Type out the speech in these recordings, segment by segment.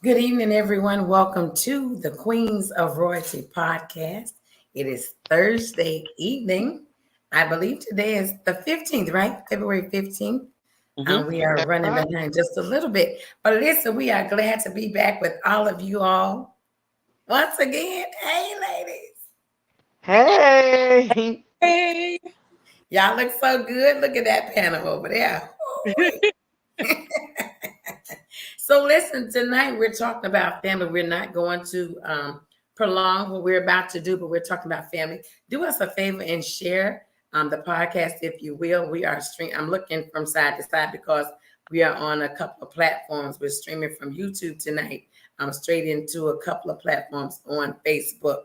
Good evening, everyone. Welcome to the Queens of Royalty podcast. It is Thursday evening. I believe today is the 15th, right? February 15th. We are That's running right. behind just a little bit. But listen, we are glad to be back with all of you all once again. Hey, Hey. Hey. y'all look so good. Look at that panel over there. So listen, tonight we're talking about family. We're not going to prolong what we're about to do, but we're talking about family. Do us a favor and share the podcast, if you will. We are streaming. I'm looking from side to side because we are on a couple of platforms. We're streaming from YouTube tonight, straight into a couple of platforms on Facebook.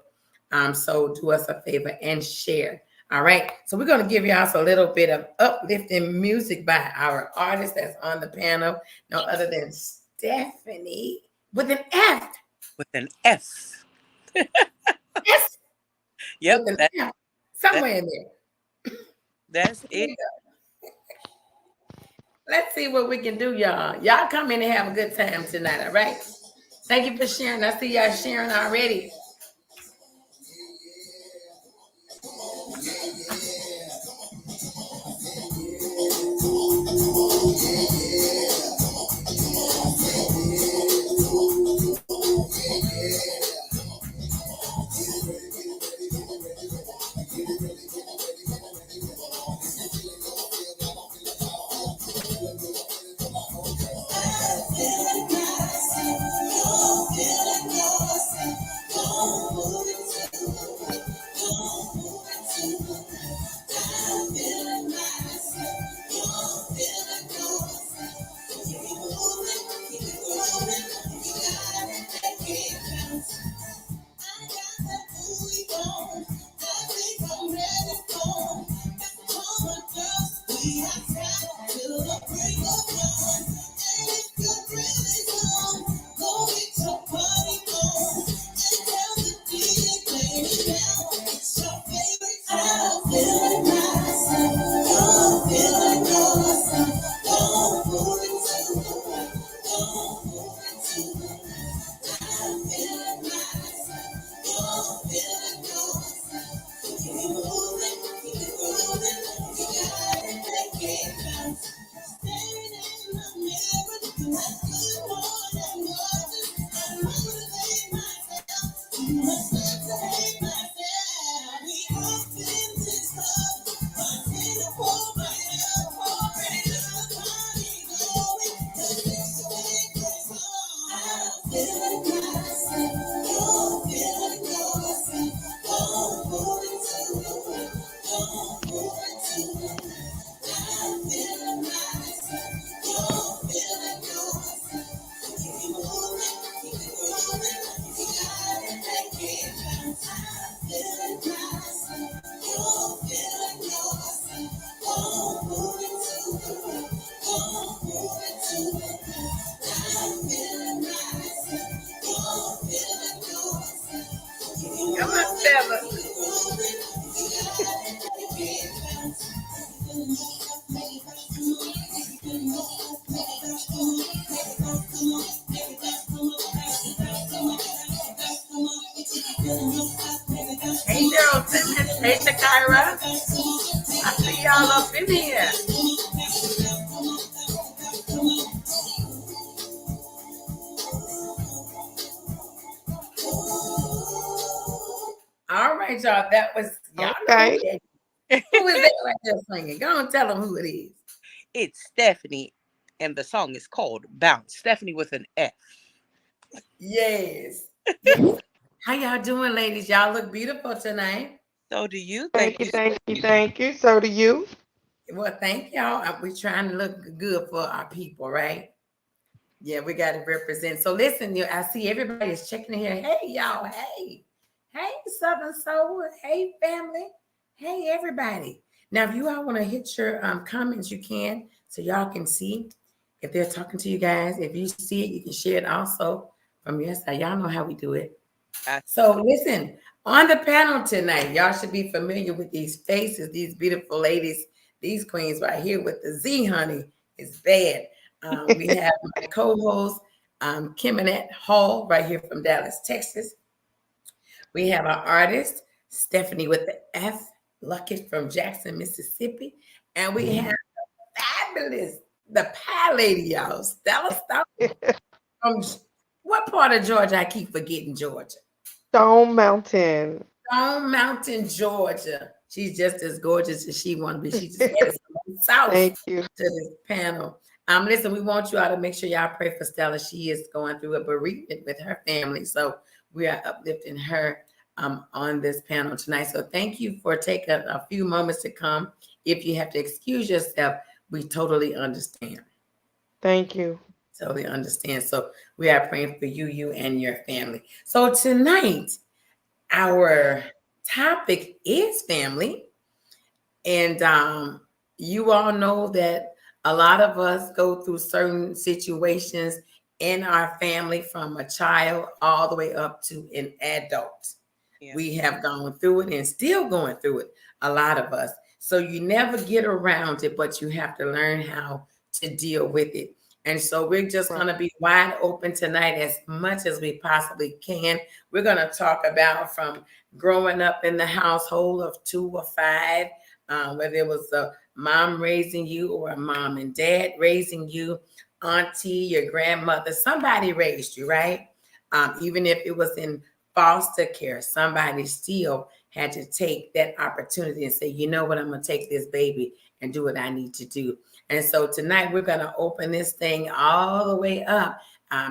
So do us a favor and share. All right. So we're going to give y'all a little bit of uplifting music by our artist that's on the panel, no other than Stephanie with an F. With an S. Yes, Yep. with an F. Somewhere in there. That's Here it. we go. Let's see what we can do, y'all. Y'all come in and have a good time tonight, all right? Thank you for sharing. I see y'all sharing already. Come on, Stella. Hey, Daryl Simmons. Hey, Takira. I see y'all up in here. All right, y'all. That was y'all know Okay. who that is. Who is that right there singing? Go on, tell them who it is. It's Stephanie, and the song is called Bounce. Stephanie with an F. Yes. Yes. How y'all doing, ladies? Y'all look beautiful tonight. So do you. Thank Thank you, you. thank you, thank you. So do you. Well, thank y'all. We're trying to look good for our people, right? Yeah, we got to represent. So listen, I see everybody is checking in here. Hey, y'all. Hey. Hey, Southern Soul. Hey, family. Hey, everybody. Now, if you all want to hit your comments, you can, so y'all can see if they're talking to you guys. If you see it, you can share it also from your side. Y'all know how we do it. I, So listen, on the panel tonight, y'all should be familiar with these faces, these beautiful ladies, these queens right here with the Z, honey. It's bad. We have my co-host, Kim Annette Hall, right here from Dallas, Texas. We have our artist, Stephanie with the F, Luckett from Jackson, Mississippi. And we have fabulous, the pie lady, y'all, Stella Stone from what part of Georgia? I keep forgetting Georgia. Stone Mountain. Stone Mountain, Georgia. She's just as gorgeous as she want to be. She just added some south Thank you. to this panel. Listen, we want you all to make sure y'all pray for Stella. She is going through a bereavement with her family, so we are uplifting her on this panel tonight. So thank you for taking a few moments to come. If you have to excuse yourself, we totally understand. Thank you. Totally understand. So we are praying for you and your family. So tonight, our topic is family. And you all know that a lot of us go through certain situations in our family from a child all the way up to an adult. Yeah. We have gone through it and still going through it, a lot of us. So you never get around it, but you have to learn how to deal with it. And so we're just going to be wide open tonight as much as we possibly can. We're going to talk about from growing up in the household of 2 or 5, whether it was a mom raising you or a mom and dad raising you, auntie, your grandmother, somebody raised you, right? Even if it was in foster care, somebody still had to take that opportunity and say, you know what, I'm going to take this baby and do what I need to do. And so tonight we're going to open this thing all the way up.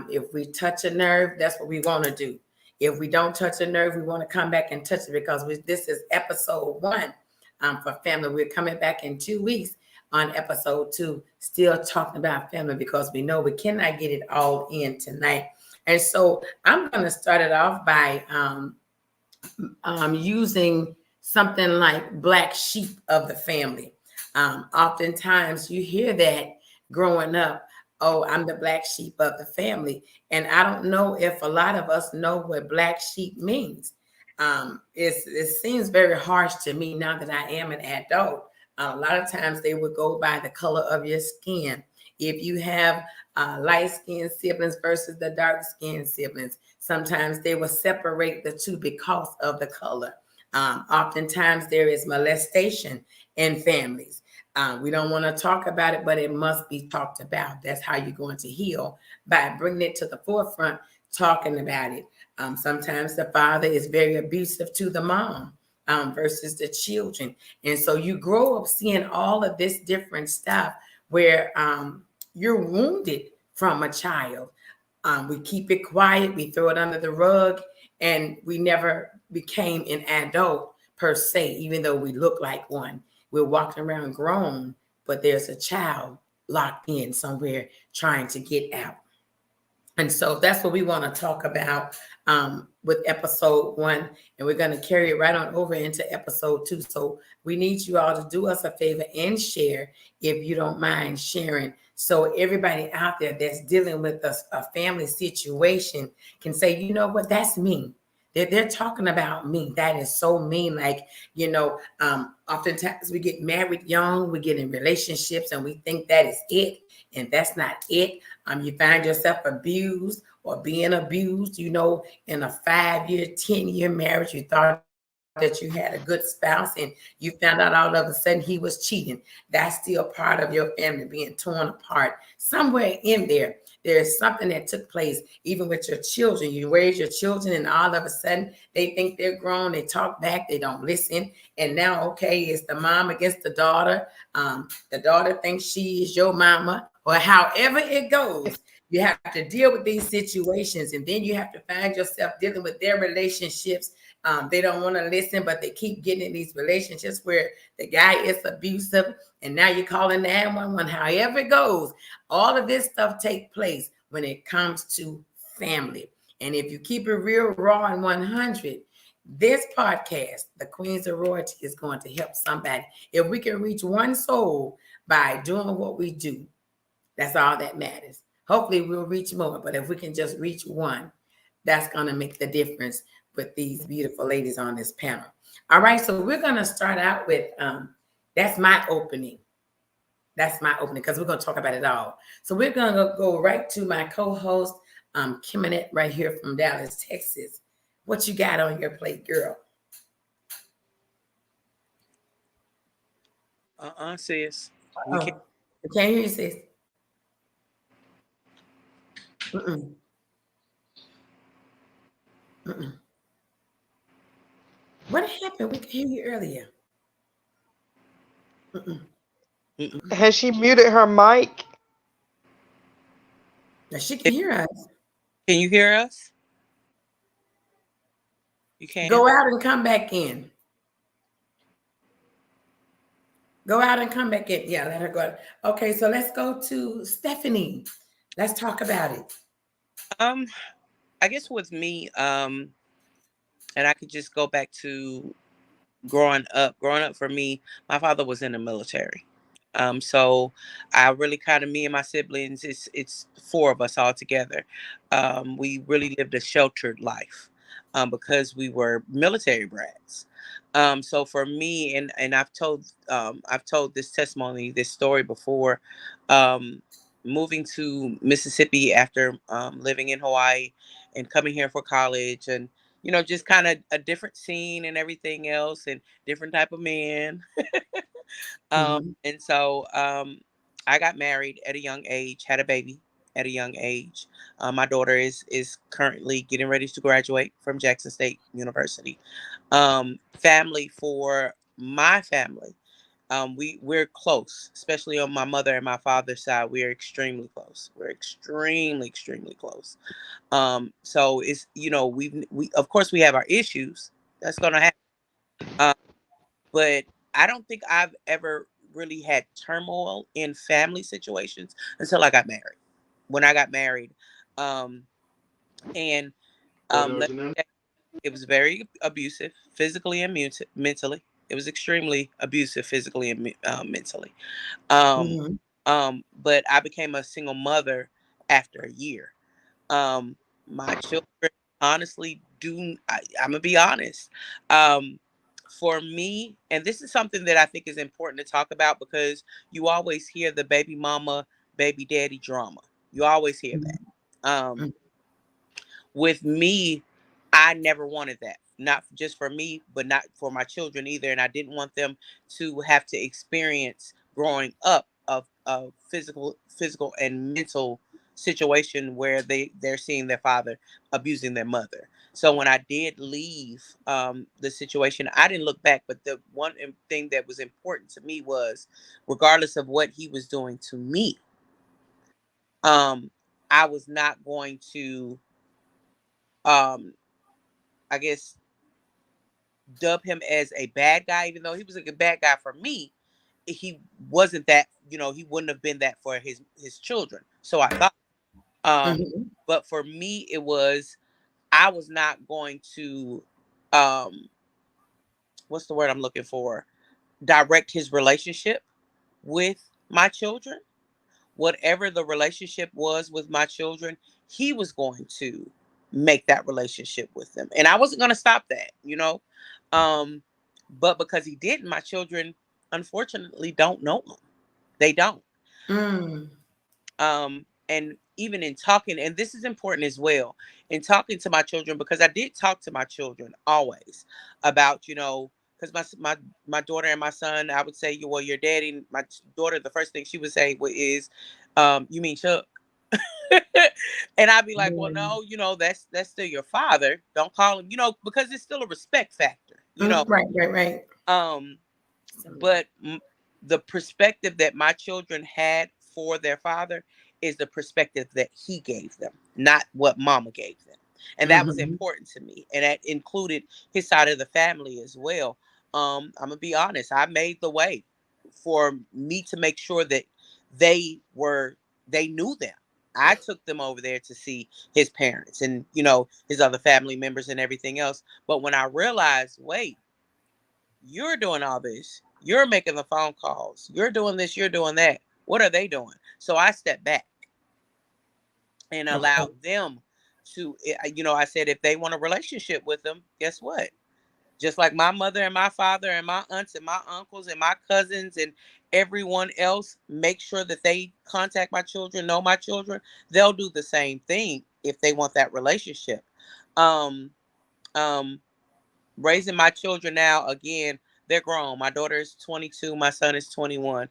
If we touch a nerve, that's what we want to do. If we don't touch a nerve, we want to come back and touch it because this is episode 1 for family. We're coming back in 2 weeks on episode 2, still talking about family because we know we cannot get it all in tonight. And so I'm going to start it off by using something like black sheep of the family. Oftentimes you hear that growing up, oh, I'm the black sheep of the family. And I don't know if a lot of us know what black sheep means. It seems very harsh to me now that I am an adult. A lot of times they would go by the color of your skin. If you have light-skinned siblings versus the dark-skinned siblings, sometimes they will separate the two because of the color. Oftentimes there is molestation in families. We don't want to talk about it, but it must be talked about. That's how you're going to heal, by bringing it to the forefront, talking about it. Sometimes the father is very abusive to the mom versus the children. And so you grow up seeing all of this different stuff where you're wounded from a child. We keep it quiet, we throw it under the rug, and we never became an adult per se, even though we look like one. We're walking around grown, but there's a child locked in somewhere trying to get out. And so that's what we want to talk about with episode 1. And we're going to carry it right on over into episode 2. So we need you all to do us a favor and share, if you don't mind sharing. So everybody out there that's dealing with a family situation can say, you know what, that's me. They're talking about me. That is so mean. Like, oftentimes we get married young, we get in relationships and we think that is it. And that's not it. You find yourself abused or being abused, in a 5-year, 10-year marriage. You thought that you had a good spouse and you found out all of a sudden he was cheating. That's still part of your family being torn apart. Somewhere in there, there's something that took place, even with your children. You raise your children and all of a sudden they think they're grown. They talk back. They don't listen. And now, okay, it's the mom against the daughter. The daughter thinks she is your mama, or however it goes. You have to deal with these situations, and then you have to find yourself dealing with their relationships. They don't want to listen, but they keep getting in these relationships where the guy is abusive, and now you're calling 911. However it goes, all of this stuff takes place when it comes to family. And if you keep it real, raw, and 100, this podcast, the Queenz of Royalty, is going to help somebody. If we can reach one soul by doing what we do, that's all that matters. Hopefully we'll reach more, but if we can just reach one, that's going to make the difference with these beautiful ladies on this panel. All right, so we're going to start out with, that's my opening. That's my opening, because we're going to talk about it all. So we're going to go right to my co-host, Kiminette right here from Dallas, Texas. What you got on your plate, girl? Sis. We can't. Oh, I can't hear you, sis. Mm-mm. Mm-mm. What happened? We could hear you earlier. Mm-mm. Mm-mm. Has she muted her mic? Now she can hear us. Can you hear us? You can? Go out and come back in. Go out and come back in. Yeah, let her go. Okay, so let's go to Stephanie. Let's talk about it. Um, I guess with me, and I could just go back to growing up. Growing up for me, my father was in the military. So I really kind of, me and my siblings, it's four of us all together. We really lived a sheltered life because we were military brats. So for me, and I've told this testimony, this story before. Um, Moving to Mississippi after living in Hawaii and coming here for college, and just kind of a different scene and everything else, and different type of man. Mhm. And so I got married at a young age, had a baby at a young age. My daughter is currently getting ready to graduate from Jackson State University. Family, for my family, we're close, especially on my mother and my father's side. We're extremely close. We're extremely close. So it's, we of course we have our issues. That's gonna happen. Um, but I don't think I've ever really had turmoil in family situations until I got married. When I got married, um, and let me tell you, it was very abusive, physically and mentally. It was extremely abusive, physically and mentally. Um, Mhm. but I became a single mother after a year. Um, my children honestly I'm gonna be honest. Um, for me, and this is something that I think is important to talk about, because you always hear the baby mama, baby daddy drama. You always hear Mhm. that. With me, I never wanted that. Not just for me, but not for my children either. And I didn't want them to have to experience growing up of physical and mental situation where they're seeing their father abusing their mother. So when I did leave the situation, I didn't look back. But the one thing that was important to me was, regardless of what he was doing to me, um, I was not going to, um, I guess, dub him as a bad guy, even though he was a bad guy for me. He wasn't that, he wouldn't have been that for his children. So I thought, Mhm. but for me, it was, I was not going to, um, what's the word I'm looking for? Direct his relationship with my children. Whatever the relationship was with my children, he was going to make that relationship with them. And I wasn't going to stop that. Um, but because he didn't, my children unfortunately don't know him. They don't. Mm. And even in talking, and this is important as well, in talking to my children, because I did talk to my children always about, because my daughter and my son, I would say, well, your daddy, my daughter, the first thing she would say is, you mean Chuck? And I'd be like, well, Mm. no, that's still your father. Don't call him, because it's still a respect factor. Right, right, right. Um, Some- but the perspective that my children had for their father is the perspective that he gave them, not what mama gave them. And that was Mhm. important to me. And that included his side of the family as well. I'm gonna be honest, I made the way for me to make sure that they were they knew them. I took them over there to see his parents and his other family members and everything else. But when I realized, wait, you're doing all this. You're making the phone calls. You're doing this. You're doing that. What are they doing? So I stepped back and Okay. allowed them to, I said, if they want a relationship with them, guess what? Just like my mother and my father and my aunts and my uncles and my cousins and everyone else make sure that they contact my children, know my children, they'll do the same thing if they want that relationship. Um, um, Raising my children now, again, they're grown. My daughter is 22, my son is 21.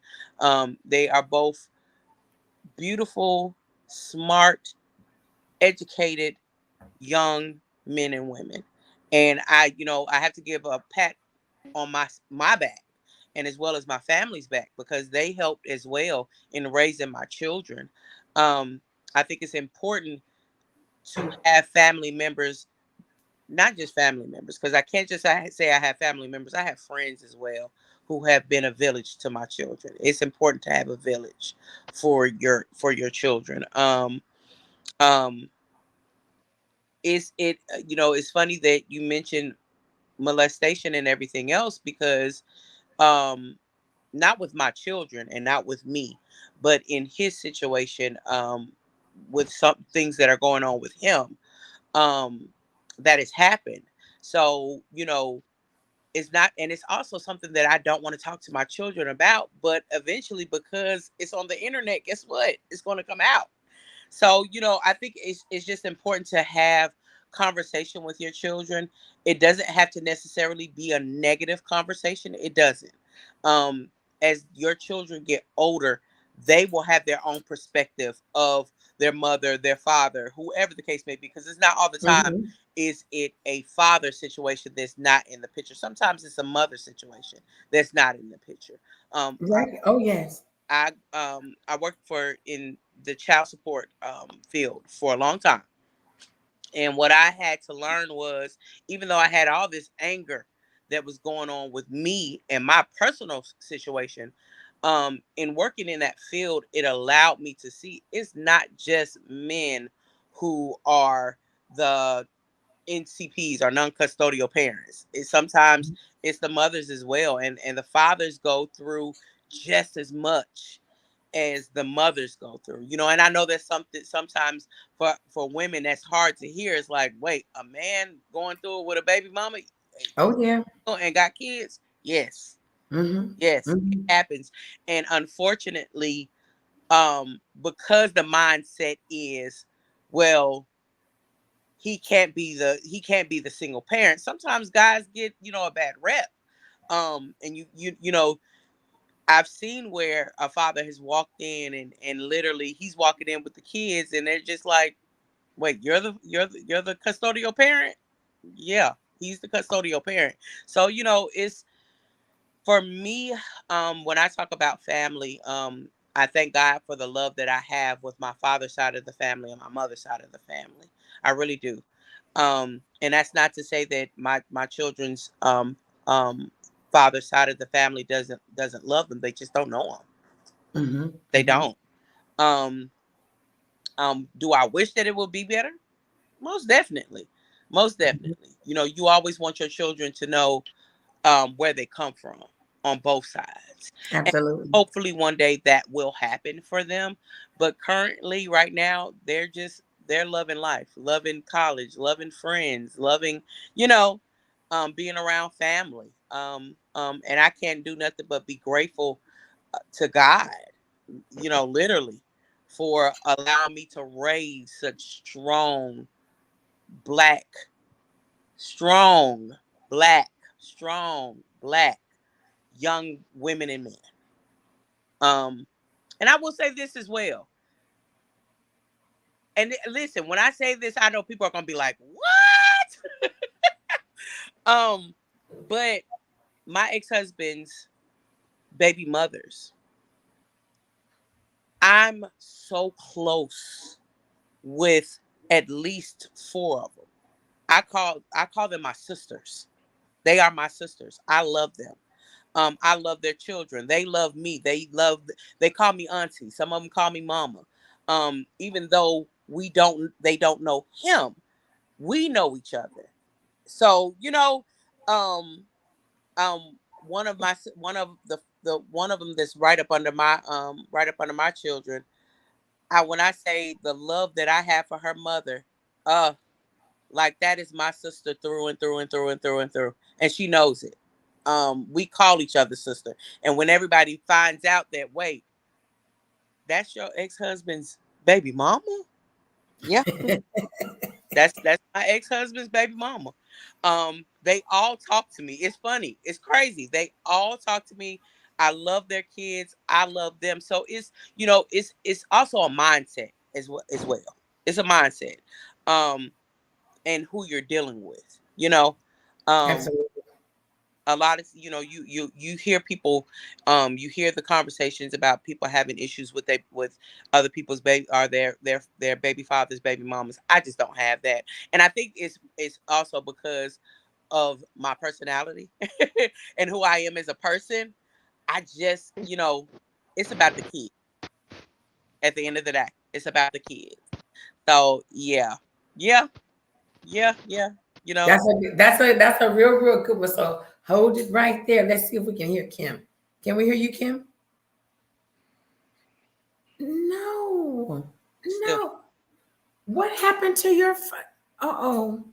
They are both beautiful, smart, educated young men and women. And I have to give a pat on my back, and as well as my family's back, because they helped as well in raising my children. Um, I think it's important to have family members, not just family members, because I can't just say I have family members. I have friends as well who have been a village to my children. It's important to have a village for your children. Um, it's funny that you mentioned molestation and everything else, because um not with my children and not with me, but in his situation, with some things that are going on with him, um that has happened. So it's not, and it's also something that I don't want to talk to my children about, but eventually, because it's on the internet, guess what, it's going to come out. So, I think it's just important to have conversation with your children. It doesn't have to necessarily be a negative conversation. It doesn't. Um, as your children get older, they will have their own perspective of their mother, their father, whoever the case may be, because it's not all the time Mhm. is it a father situation that's not in the picture. Sometimes it's a mother situation that's not in the picture. Um, Right. Oh, yes. I worked for in the child support field for a long time, and what I had to learn was, even though I had all this anger that was going on with me and my personal situation, in working in that field, it allowed me to see it's not just men who are the NCPs, or non-custodial parents. It's the mothers as well, and the fathers go through just as much as the mothers go through. And I know that's something sometimes for women that's hard to hear. It's like, wait, a man going through it with a baby mama Oh, yeah. and got kids? Yes, Mhm. yes, it Mhm. happens. And unfortunately, because the mindset is, well, he can't be the single parent. Sometimes guys get a bad rep. And I've seen where a father has walked in, and literally he's walking in with the kids, and they're just like, wait, you're the custodial parent? Yeah, he's the custodial parent. So it's, for me, when I talk about family, I thank God for the love that I have with my father's side of the family and my mother's side of the family. I really do. And that's not to say that my children's father's side of the family doesn't love them. They just don't know them. Mhm. They Mhm. don't. Um, do I wish that it would be better? Most definitely. Most Mhm. definitely. You always want your children to know where they come from on both sides. And Absolutely. hopefully one day that will happen for them. But currently, right now, they're loving life, loving college, loving friends, loving, you know, being around family. And I can't do nothing but be grateful to God, literally, for allowing me to raise such black, strong, black, strong, black young women and men. Um, and I will say this as well. And listen, when I say this, I know people are gonna be like, "What?" um, but my ex-husband's baby mothers, I'm so close with at least four of them. I call them my sisters. They are my sisters. I love them. I love their children. They love me. They call me auntie. Some of them call me mama. Even though they don't know him, we know each other. So, um, one of the one of them that's right up under my children. When I say the love that I have for her mother, uh, like that is my sister through and through and through and through and through, and she knows it. We call each other sister, and when everybody finds out that, wait, that's your ex-husband's baby mama, Yeah, that's my ex-husband's baby mama. They all talk to me. It's funny. It's crazy. They all talk to me. I love their kids. I love them. So it's also a mindset as well. It's a mindset. Um, and who you're dealing with. Um, Absolutely. a lot of you hear people, you hear the conversations about people having issues with other people's baby or their baby fathers, baby mamas. I just don't have that, and I think it's also because of my personality and who I am as a person. I just it's about the kid. At the end of the day, it's about the kids. So yeah, yeah, yeah. you know That's a real good one. So hold it right there. Let's see if we can hear Kim. Can we hear you, Kim? No, still no. What happened to your? Uh-oh.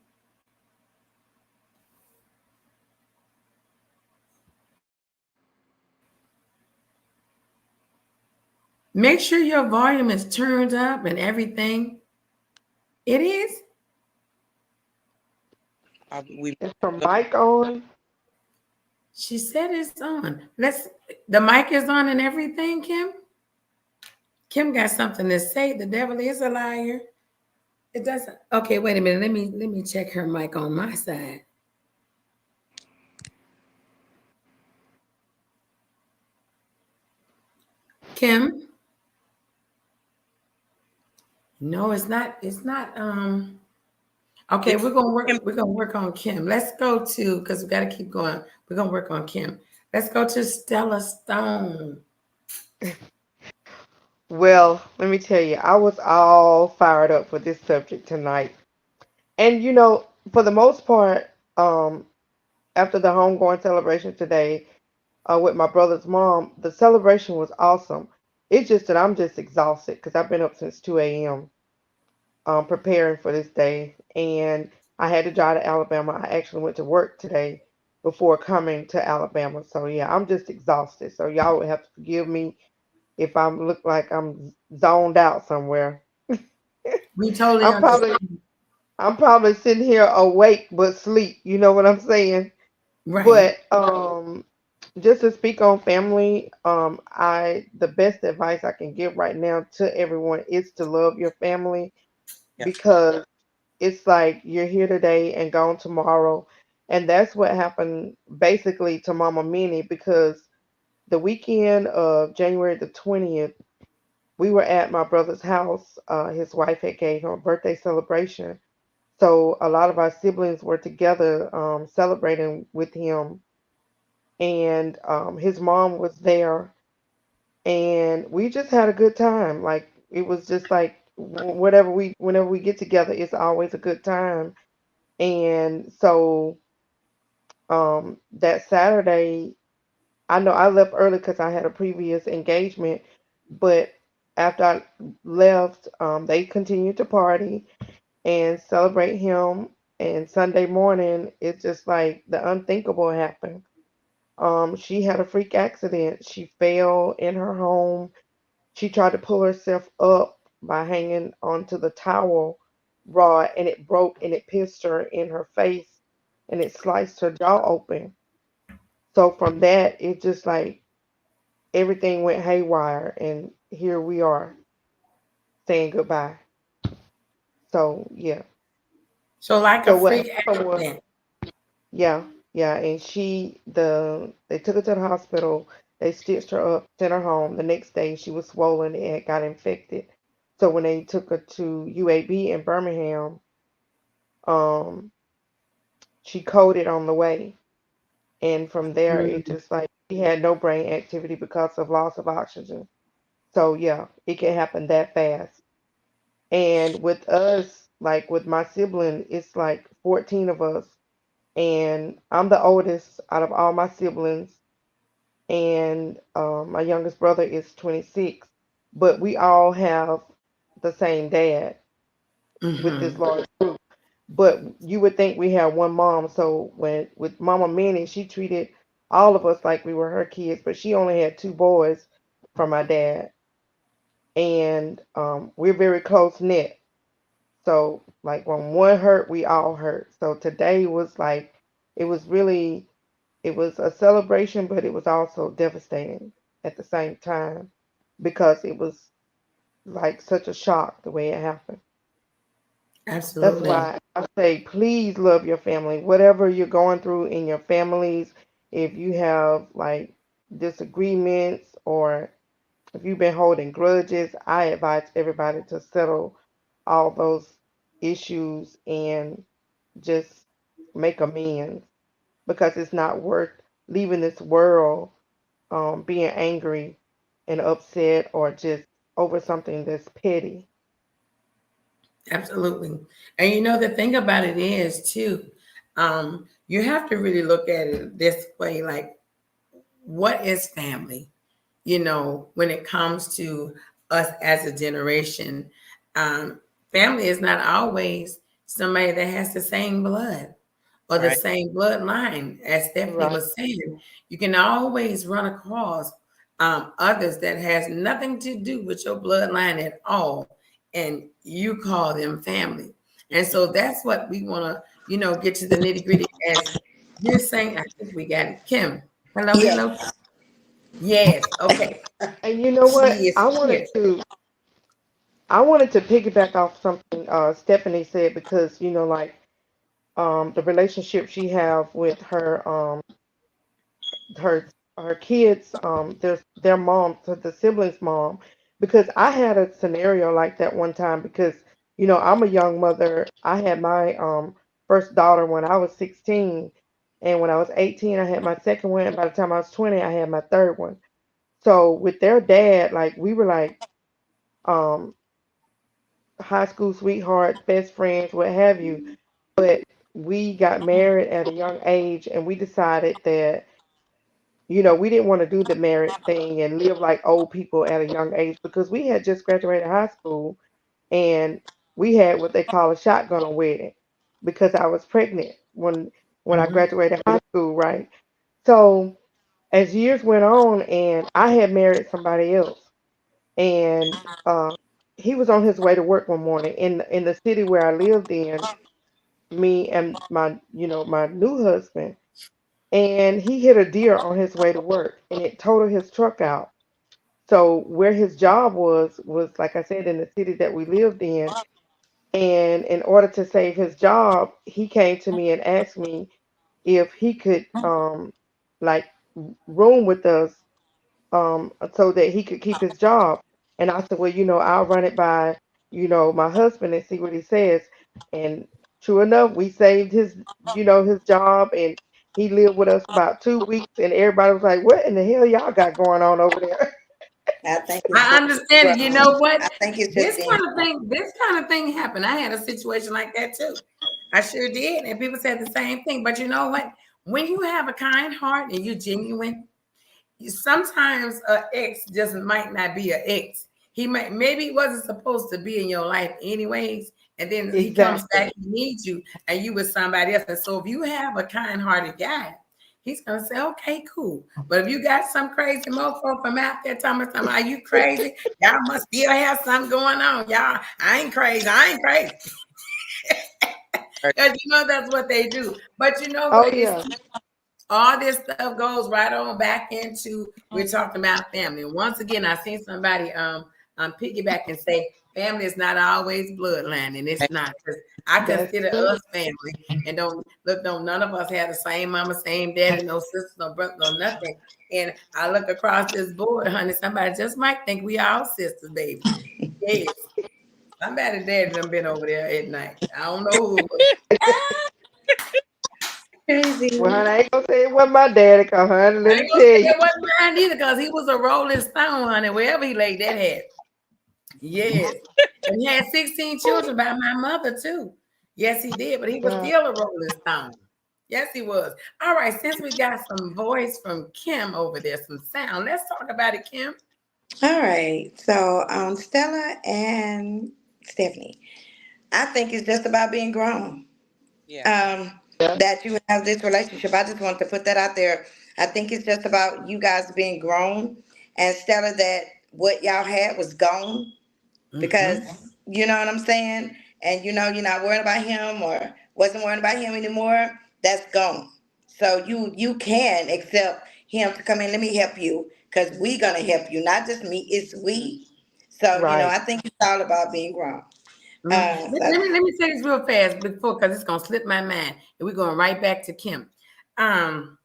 Make sure your volume is turned up and everything. It is. we Is her mic on? She said it's on. Let's. The mic is on and everything, Kim. Kim got something to say. The devil is a liar. It doesn't. Okay, wait a minute. Let me check her mic on my side. Kim. No, it's not. It's not. Okay, it's we're gonna work. We're gonna work on Kim. Let's go to because we got to keep going. We're gonna work on Kim. Let's go to Stella Stone. Well, let me tell you, I was all fired up for this subject tonight. And for the most part, after the homegoing celebration today, with my brother's mom, the celebration was awesome. It's just that I'm just exhausted because I've been up since 2 a.m. Preparing for this day, and I had to drive to Alabama. I actually went to work today before coming to Alabama. So yeah, I'm just exhausted. So y'all would have to forgive me if I look like I'm zoned out somewhere. We totally I'm probably understand. I'm probably sitting here awake but sleep. You know what I'm saying? Right. But just to speak on family, I the best advice I can give right now to everyone is to love your family, yeah because it's like you're here today and gone tomorrow. And that's what happened basically to Mama Minnie, because the weekend of January the 20th, we were at my brother's house. His wife had gave him a birthday celebration. So a lot of our siblings were together celebrating with him. And his mom was there. And we just had a good time. Like, it was just like whenever we get together, it's always a good time. And so that Saturday, I know I left early because I had a previous engagement, but after I left, they continued to party and celebrate him. And Sunday morning, it's just like the unthinkable happened. She had a freak accident. She fell in her home. She tried to pull herself up by hanging onto the towel rod, and it broke and it pierced her in her face and it sliced her jaw open. So from that, it just like everything went haywire, and here we are saying goodbye. So yeah. So like a So what freak happened was, accident. yeah, yeah, and they took her to the hospital. They stitched her up, sent her home. The next day, she was swollen and it got infected. So when they took her to UAB in Birmingham, um, she coded on the way, and from there, it Mm. just like she had no brain activity because of loss of oxygen. So yeah, it can happen that fast. And with us, like with my sibling, it's like 14 of us, and I'm the oldest out of all my siblings, and my youngest brother is 26, but we all have the same dad with this Hmm. large group. But you would think we had one mom. So when with Mama Minnie, she treated all of us like we were her kids, but she only had two boys from my dad, and we're very close knit. So like when one hurt, we all hurt. So today was like it was really it was a celebration, but it was also devastating at the same time because it was like such a shock the way it happened. That's Absolutely. why I say please love your family. Whatever you're going through in your families, if you have like disagreements or if you've been holding grudges, I advise everybody to settle all those issues and just make amends because it's not worth leaving this world being angry and upset or just over something that's petty. Absolutely. And you know, the thing about it is too, you have to really look at it this way, like, what is family? You know, when it comes to us as a generation, um, family is not always somebody that has the same blood or the Right. same bloodline. As Stephanie Right. was saying, you can always run across others that has nothing to do with your bloodline at all, and you call them family. And so that's what we want to, you know, get to the nitty gritty. As you're saying, I think we got it. Kim. Hello, hello. Yes. Yes. Okay. And you know what? She is here. I wanted to piggyback off something Stephanie said because you know like the relationship she have with her her kids their mom to the siblings mom because I had a scenario like that one time because you know I'm a young mother. I had my first daughter when I was 16, and when I was 18 I had my second one, and by the time I was 20 I had my third one. So with their dad, like we were like um high school sweethearts, best friends, what have you. But we got married at a young age and we decided that you know, we didn't want to do the married thing and live like old people at a young age because we had just graduated high school and we had what they call a shotgun wedding because I was pregnant when I Mhm. graduated high school, right? So as years went on and I had married somebody else and he was on his way to work one morning in the city where I lived in, me and my you know my new husband, and he hit a deer on his way to work and it totaled his truck out. So where his job was like I said in the city that we lived in, and in order to save his job, he came to me and asked me if he could like room with us so that he could keep his job. And I said, well, you know, I'll run it by, you know, my husband and see what he says. And true enough, we saved his, you know, his job, and he lived with us about 2 weeks. And everybody was like, what in the hell y'all got going on over there? I think it's I just understand it. You know grown. what? I think it's just being grown. This kind of thing happened. I had a situation like that too. I sure did. And people said the same thing. But you know what? When you have a kind heart and you genuine, sometimes a ex just might not be an ex. He might maybe he wasn't supposed to be in your life anyways, and then he comes Exactly. back, he needs you, and you with somebody else. And so if you have a kind-hearted guy, he's gonna say, okay, cool. But if you got some crazy mofo from out there talking about are you crazy? Y'all must still have something going on. Y'all, I ain't crazy. I ain't crazy. Right. Because you know that's what they do. But you know Oh, what? It's yeah. all this stuff goes right on back into we're talking about family. And once again, I seen somebody piggyback and say family is not always bloodline, and it's not. 'Cause I That's consider true. us family, and don't none of us have the same mama, same daddy, no sister, no brother, no nothing. And I look across this board, honey, somebody just might think we all sisters, baby. Yes. Somebody daddy done been over there at night. I don't know who it was. Well, Crazy. honey, I ain't gonna say it wasn't my daddy, cause honey, I let me ain't gonna tell say you. it wasn't mine either, because he was a rolling stone, honey. Wherever he laid that head. Yes. And he had 16 children by my mother, too. Yes, he did, but he was God. still a rolling stone. Yes, he was. All right, since we got some voice from Kim over there, some sound, let's talk about it, Kim. All right. So, Stella and Stephanie, I think it's just about being grown. Yeah. Um, Yeah. that you have this relationship. I just want to put that out there. I think it's just about you guys being grown, and Stella, that what y'all had was gone because Mm-hmm. you know what I'm saying. and you know you're not worried about him or wasn't worried about him anymore, that's gone. So you can accept him to come in. Let me help you because we gonna help you, not just me. It's we. So Right. I think it's all about being grown. So Let me say this real fast before, because it's gonna slip my mind, and we're going right back to Kim. Um,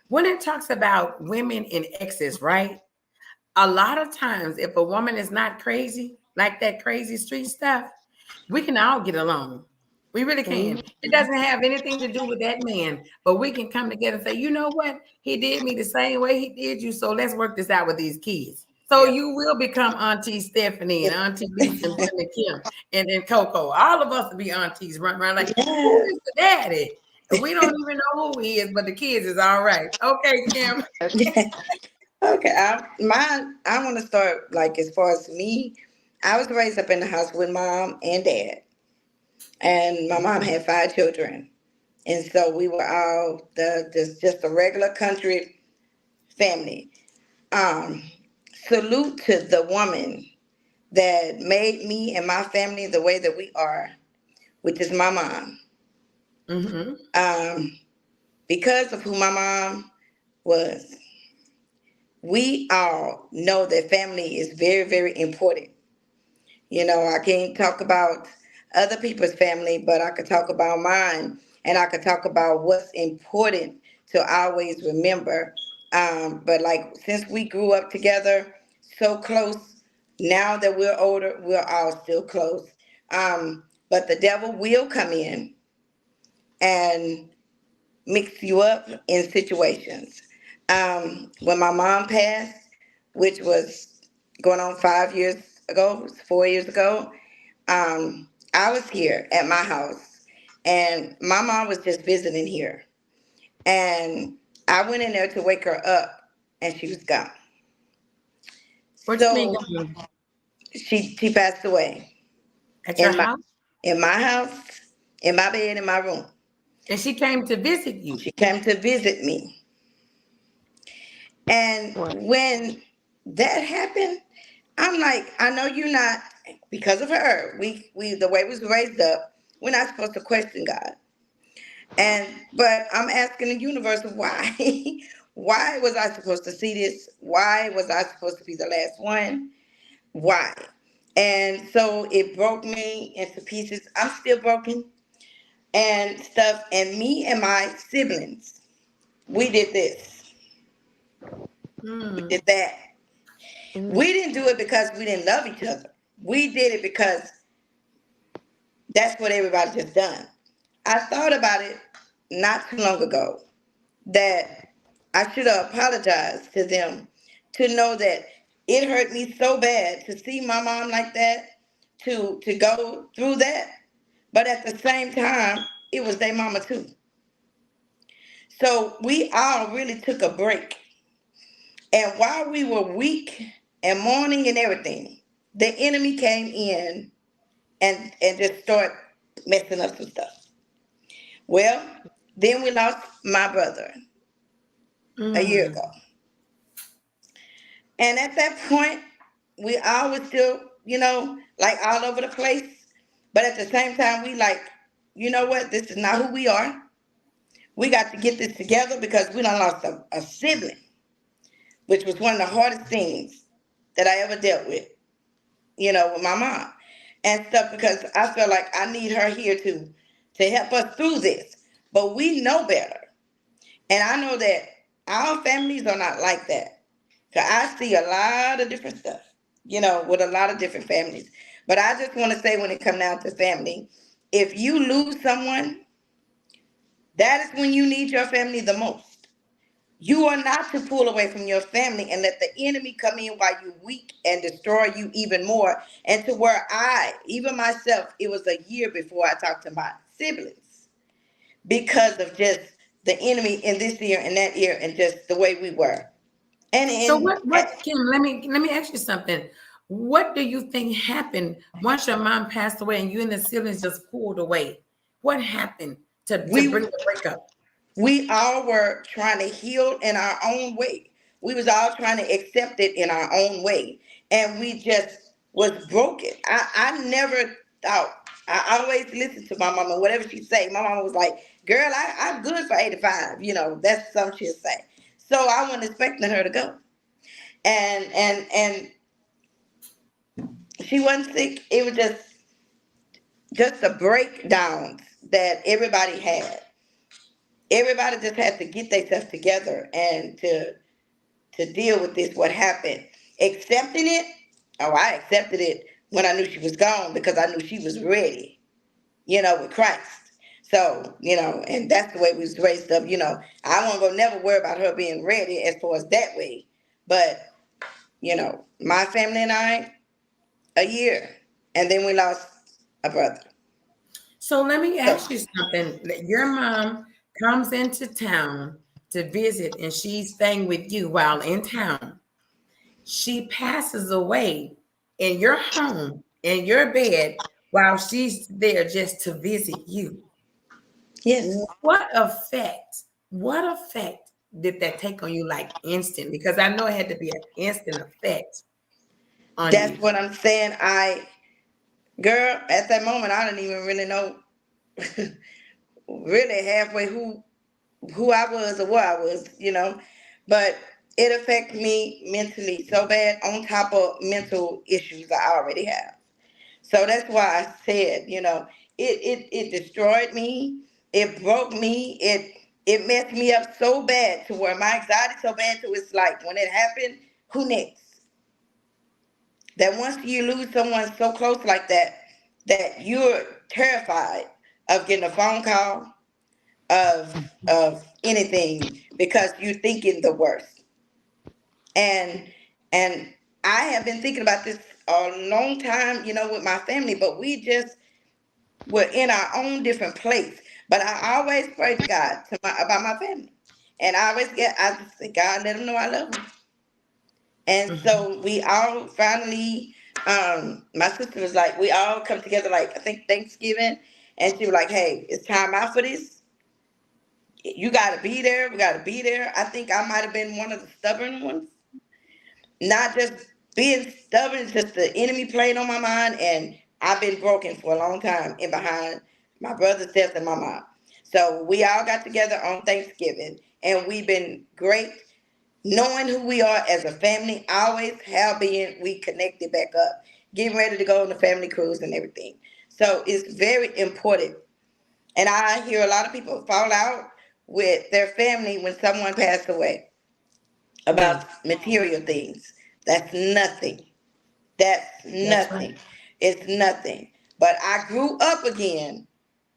when it talks about women in excess, right? A lot of times, if a woman is not crazy, like that crazy street stuff, we can all get along. We really can. Mhm. It doesn't have anything to do with that man, but we can come together and say, you know what? He did me the same way he did you. So let's work this out with these kids. So yeah. you will become Auntie Stephanie and If, Auntie Lisa and Brenda Kim and Coco. All of us will be aunties running around like, who yeah. is the daddy? And we don't even know who he is, but the kids is all right. Okay, Kim. Okay, I want to start like as far as me. I was raised up in the house with mom and dad, and my mom had 5 children, and so we were all the just a regular country family. Um, Salute to the woman that made me and my family the way that we are, which is my mom. Mm-hmm. Um, because of who my mom was, we all know that family is very, very important. I can't talk about other people's family, but I could talk about mine, and I could talk about what's important to always remember. But like since we grew up together so close, now that we're older, we're all still close. But the devil will come in and mix you up in situations. When my mom passed, which was going on 5 years ago, 4 years ago, I was here at my house, and my mom was just visiting here, and I went in there to wake her up, and she was gone. What you mean, So gone? she passed away At your in my house? in my house, in my bed, in my room. And she came to visit you. She came to visit me, and Right. when that happened, I'm like, I know you're not, because of her. We the way we was raised up, we're not supposed to question God. But I'm asking the universe why. Why was I supposed to see this? Why was I supposed to be the last one? Why? And so it broke me into pieces. I'm still broken and stuff. And me and my siblings, we did this. We Hmm. did that. Mhm. We didn't do it because we didn't love each other. We did it because that's what everybody just done. I thought about it not too long ago that I should have apologized to them, to know that it hurt me so bad to see my mom like that, to go through that. But at the same time, it was their mama too. So we all really took a break. And while we were weak and mourning and everything, the enemy came in and just started messing up some stuff. Well, then we lost my brother a year Mm. ago. And at that point, we all was still, like all over the place. But at the same time, we like, you know what? This is not who we are. We got to get this together because we done lost a sibling, which was one of the hardest things that I ever dealt with my mom and stuff, because I felt like I need her here to help us through this. But we know better. And I know that our families are not like that. Cause I see a lot of different stuff with a lot of different families. But I just want to say, when it comes down to family, if you lose someone, that is when you need your family the most. You are not to pull away from your family and let the enemy come in while you're weak and destroy you even more. And to where even myself, it was a year before I talked to my siblings because of just the enemy in this ear and that ear and just the way we were. And So in what Kim, let me ask you something. What do you think happened once your mom passed away and you and the siblings just pulled away? What happened to we bring the breakup? we all were trying to heal in our own way. We was all trying to accept it in our own way. And we just was broken. I never thought. I always listen to my mama. Whatever she say, my mama was like, "Girl, I'm good for 85." That's something she'll say. So I wasn't expecting her to go, and she wasn't sick. It was just the breakdowns that everybody had. Everybody just had to get themselves together and to deal with this. What happened? Accepting it. Oh, I accepted it when I knew she was gone because I knew she was ready. With Christ. So, and that's the way we was raised up. I won't go never worry about her being ready as far as that way. But, my family and I, a year. And then we lost a brother. So let me So ask you something. Your mom comes into town to visit and she's staying with you while in town. She passes away in your home, in your bed, while she's there just to visit you. yes, What effect did that take on you like instant? Because I know it had to be an instant effect on that's you. what I'm saying. Girl, at that moment, I didn't even really know really halfway who I was or where I was. But it affected me mentally so bad on top of mental issues I already have. So that's why I said, it destroyed me. It broke me. It messed me up so bad to where my anxiety so bad to it's like when it happened, who next? That once you lose someone so close like that you're terrified of getting a phone call of anything because you're thinking the worst. And and I have been thinking about this a long time, with my family, but we just we're in our own different place. But I always pray to God about my family. And I just say, God, let them know I love them. And Mhm. so we all finally, my sister was like, we all come together, like, I think Thanksgiving. And she was like, hey, it's time out for this. You got to be there. We got to be there. I think I might have been one of the stubborn ones. Not just being stubborn, just the enemy playing on my mind. And I've been broken for a long time in behind my brother's death and my mom. So we all got together on Thanksgiving, and we've been great knowing who we are as a family. Always have been. We connected back up, getting ready to go on the family cruise and everything. So it's very important. And I hear a lot of people fall out with their family when someone passed away about Mm, material things. That's nothing. That's that's right. nothing. It's nothing. But I grew up again,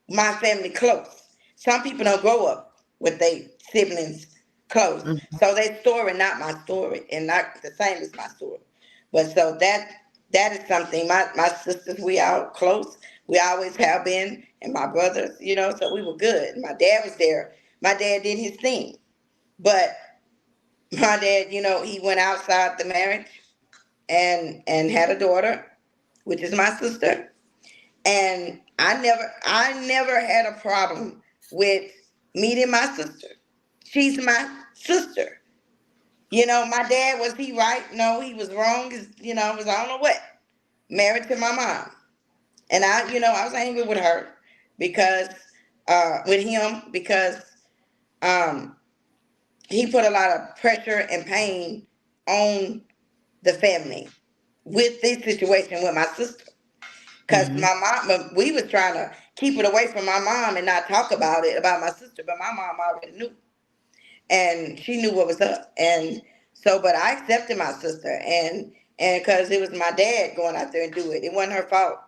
my family close. Some people don't grow up with their siblings close. Mhm. So their story, not my story, and not the same as my story. But so that is something. My sisters, we all close. We always have been, and my brothers, so we were good. My dad was there. My dad did his thing. But my dad, he went outside the marriage and had a daughter, which is my sister. And I never had a problem with meeting my sister. She's my sister. My dad, was he right? No, he was wrong. Was I don't know what. Married to my mom. And I was angry with her because with him because um he put a lot of pressure and pain on the family with this situation with my sister. Cause Mhm. my mom, we was trying to keep it away from my mom and not talk about it about my sister, but my mom already knew, and she knew what was up, and so, but I accepted my sister, and because it was my dad going out there and do it, it wasn't her fault,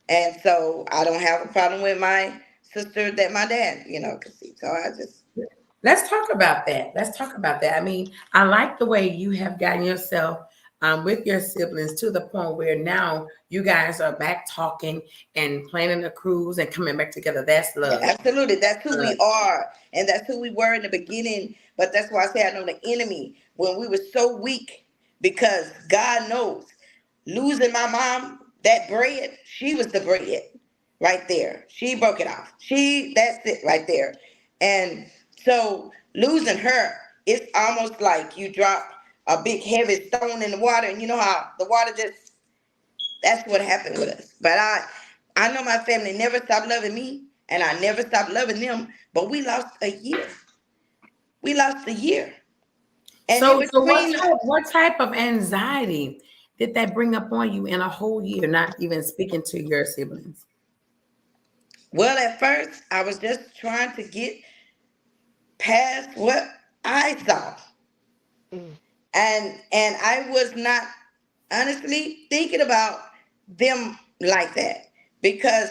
and so I don't have a problem with my sister that my dad, could see. So I just, Let's talk about that. Let's talk about that. I mean, I like the way you have gotten yourself with your siblings to the point where now you guys are back talking and planning a cruise and coming back together. That's yeah, love. absolutely. That's who Love. we are. And that's who we were in the beginning. But that's why I say I know the enemy when we were so weak because God knows losing my mom, that bread, she was the bread right there. She broke it off. That's it right there. And so losing her, it's almost like you drop a big heavy stone in the water and you know how the water just, that's what happened with us. But I know my family never stopped loving me, and I never stopped loving them. But we lost a year. We lost a year, and in So between, what type of anxiety did that bring up on you in a whole year, not even speaking to your siblings? well, at first I was just trying to get past what I saw, Mm. and I was not honestly thinking about them like that because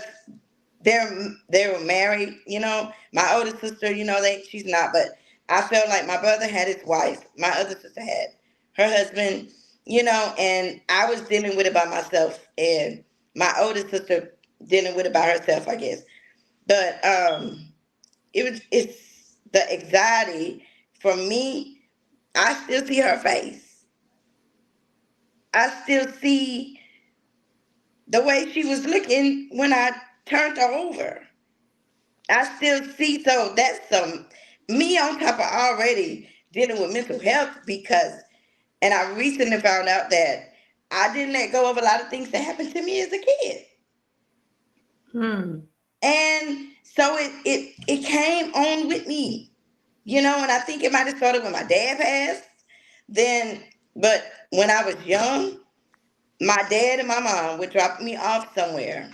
they were married. You know, my older sister, you know, she's not, but I felt like my brother had his wife, my other sister had her husband, you know, and I was dealing with it by myself, and my older sister dealing with it by herself, I guess. But it's the anxiety from me. I still see her face. I still see the way she was looking when I turned her over. I still see, so that's some me on top of already dealing with mental health because, and I recently found out that I didn't let go of a lot of things that happened to me as a kid. Hmm. And so it came on with me, you know, and I think it might have started when my dad passed. Then, but when I was young, my dad and my mom would drop me off somewhere,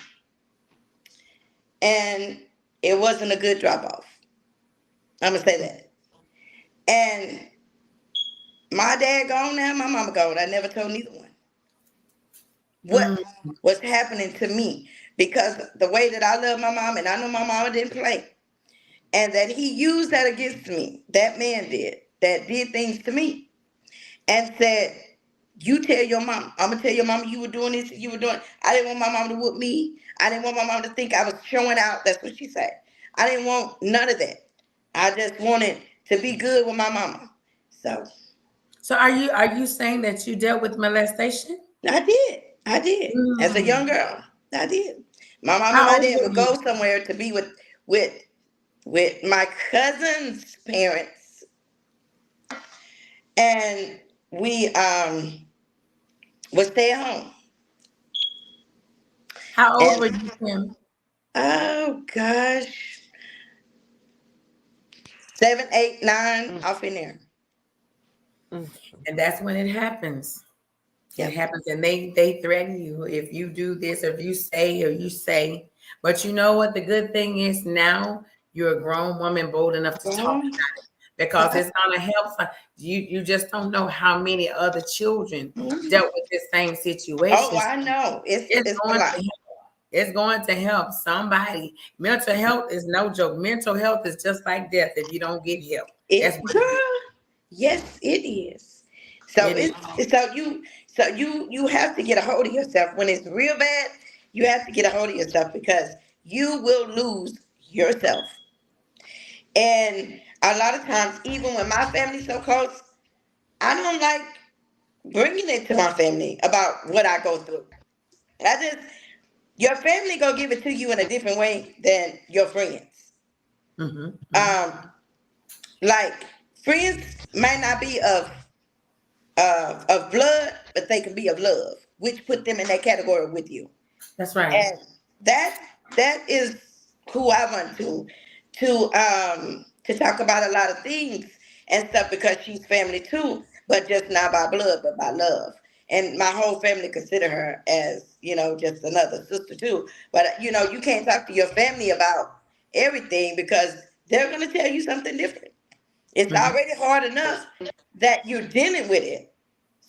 and it wasn't a good drop off. I'm gonna say that. And my dad gone now, my mama gone. I never told neither one what Hmm. was happening to me because the way that I love my mom, and I know my mama didn't play, and that he used that against me. That man did things to me, and said, "You tell your mom. I'm gonna tell your mama you were doing this. You were doing." I didn't want my mom to whoop me. I didn't want my mom to think I was showing out. That's what she said. I didn't want none of that. I just wanted to be good with my mama. So So are you saying that you dealt with molestation? I did. I did. As a young Hmm. girl, I did. My mom and How my old dad were would you? go somewhere to be with with my cousin's parents, and we would stay at home. How old And were you, Kim? oh gosh, 7, 8, 9, Mm. off in there. Mm. And that's when it happens. It Yep. happens, and they threaten you if you do this, or if you say or you say. But you know what? The good thing is now you're a grown woman, bold enough to talk Well, about it because it's gonna help. You just don't know how many other children mhm. dealt with this same Oh, situation. I know. It's It's a going to lot. help. It's going to help somebody. Mental health is no joke. Mental health is just like death if you don't get help. That's It what it is. girl, yes, it is. So It is. you have to get a hold of yourself when it's real bad. You have to get a hold of yourself because you will lose yourself. And a lot of times, even when my family's so close, I don't like bringing it to my family about what I go through. I just your family gonna give it to you in a different way than your friends. Hmm. Hmm. Um, like friends might not be of blood, but they can be of love, which put them in that category with you. That's right. And that is who I want to talk about a lot of things and stuff because she's family too, but just not by blood, but by love. And my whole family consider her as, you know, just another sister too. But you know, you can't talk to your family about everything because they're gonna tell you something different. It's Hmm. already hard enough that you're dealing with it.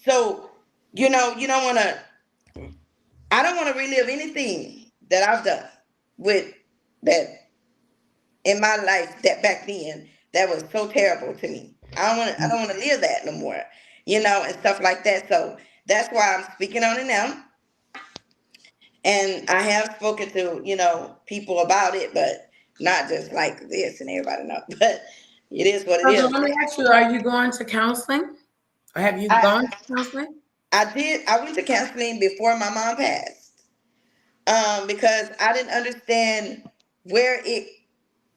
So, you know, you don't wanna I don't want to relive anything that I've done with that in my life that back then that was so terrible to me. I don't want to live that no more, you know, and stuff like that. So that's why I'm speaking on it now. And I have spoken to, you know, people about it, but not just like this and everybody know. But it is what it So is. let me ask you: are you going to counseling, or have you I gone to counseling? I went to counseling before my mom passed. Because I didn't understand where it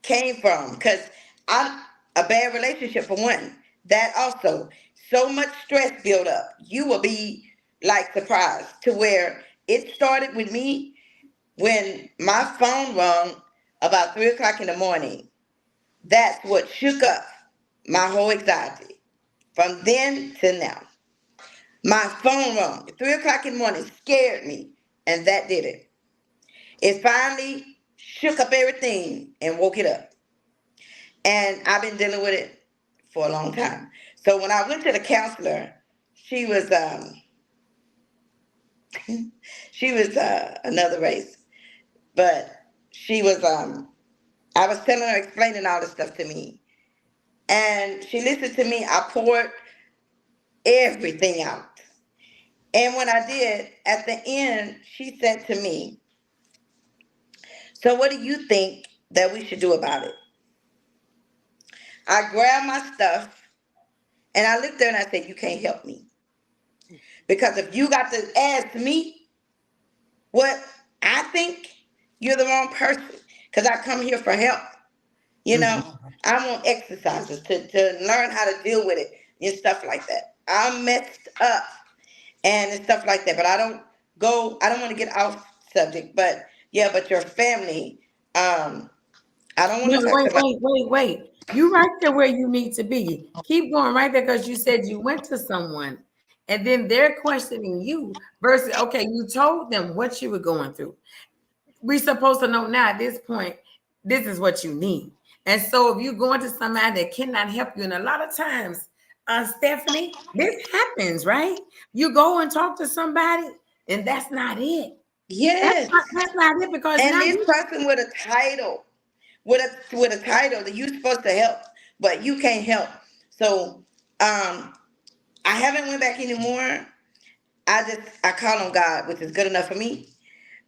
came from because I a bad relationship for one. That also so much stress built up. You will be like surprised to where it started with me when my phone rung about 3 o'clock in the morning, that's what shook up my whole anxiety from then to now. My phone rung at 3 o'clock in the morning, scared me, and that did it. It finally shook up everything and woke it up. And I've been dealing with it for a long time. So when I went to the counselor, she was she was another race, but she was I was telling her, explaining all this stuff to me, and she listened to me. I poured everything out, and when I did, at the end, she said to me, "So what do you think that we should do about it?" I grabbed my stuff and I looked there and I said, "You can't help me, because if you got to ask me what I think, you're the wrong person, because I come here for help. You know, Mhm. I want exercises to learn how to deal with it and stuff like that. I'm messed up and stuff like that, but I don't want to get off subject, but yeah, but your family, I don't want No, to talk wait, about. wait, wait, wait. You right there where you need to be. Keep going right there because you said you went to someone and then they're questioning you versus, okay, you told them what you were going through. We're supposed to know now at this point, this is what you need. And so if you're going to somebody that cannot help you, and a lot of times, Stephanie, this happens, right? You go and talk to somebody, and that's not it. Yes. That's not it because And now this you person with a title, with a title that you're supposed to help, but you can't help. So I haven't went back anymore. I call on God, which is good enough for me.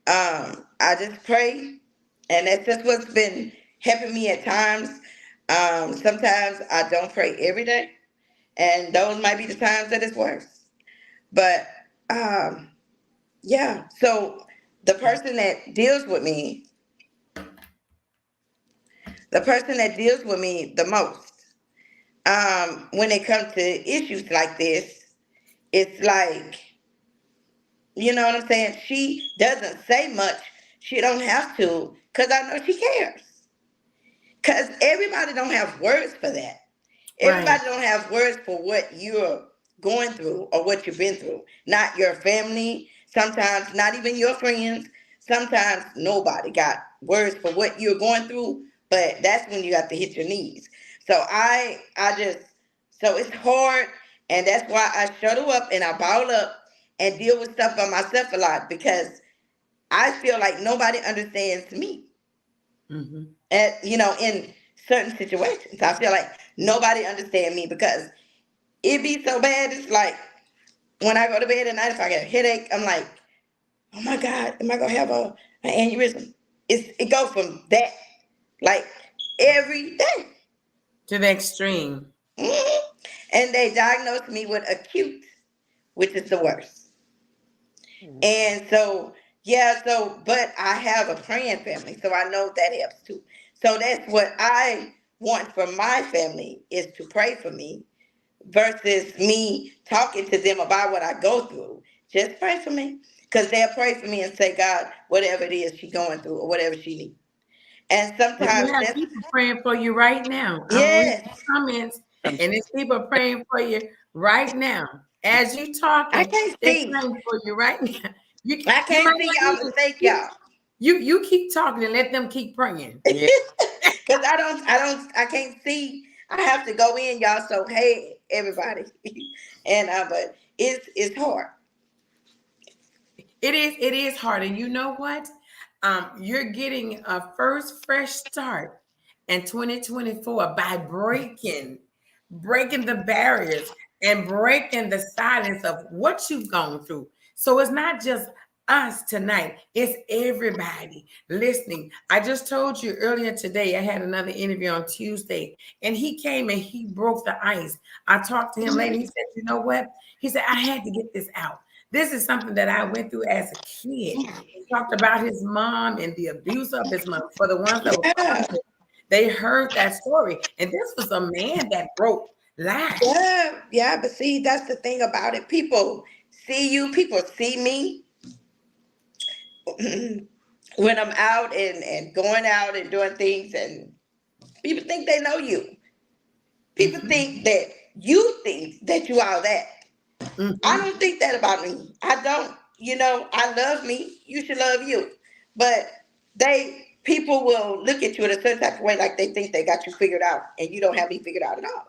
I just pray, and that's just what's been helping me at times. Sometimes I don't pray every day, and those might be the times that it's worse. But um, yeah, so the person that deals with me, the person that deals with me the most, when it comes to issues like this, it's like, you know what I'm saying? She doesn't say much. She don't have to, because I know she cares. Because everybody don't have words for that. right. Everybody don't have words for what you're going through or what you've been through. Not your family, sometimes not even your friends. Sometimes nobody got words for what you're going through, but that's when you have to hit your knees. So I just, so it's hard, and that's why I shuttle up and I ball up and deal with stuff by myself a lot, because I feel like nobody understands me. Mhm. In certain situations, I feel like nobody understands me, because it be so bad. It's like when I go to bed at night, if I get a headache, I'm like, oh my God, am I gonna have an aneurysm? It goes from that, like, every day. To the extreme. Mhm. And they diagnosed me with acute, which is the worst. And so, yeah, but I have a praying family, so I know that helps too. So that's what I want for my family, is to pray for me versus me talking to them about what I go through. Just pray for me. Because they'll pray for me and say, God, whatever it is she's going through or whatever she needs. And But you sometimes have that's, people praying for you right now. I'm reading yes, the comments, and it's people praying for you right now. As you I talking, can't they're see. praying for you right now. I You might can't see not y'all, need but to thank y'all. you keep talking and let them keep praying. Yeah. Because I can't see. I have to go in, y'all. So hey, everybody, and but it's hard. It is hard. And you know what? You're getting a first fresh start in 2024 by breaking the barriers and breaking the silence of what you've gone through. So it's not just us tonight, it's everybody listening. I just told you earlier today, I had another interview on Tuesday, and he came and he broke the ice. I talked to him later. He said, you know what? He said, I had to get this out. This is something that I went through as a kid. He talked about his mom and the abuse of his mom. For the ones that were Yeah, watching, they heard that story. And this was a man that broke lives. yeah, yeah. But see, that's the thing about it. People see you. People see me. when I'm out and going out and doing things, and people think they know you. People think that you are that. I Mm-hmm. don't think that about me. I don't. I love me. You should love you. But people will look at you in a certain type of way, like they think they got you figured out, and you don't have me figured out at all.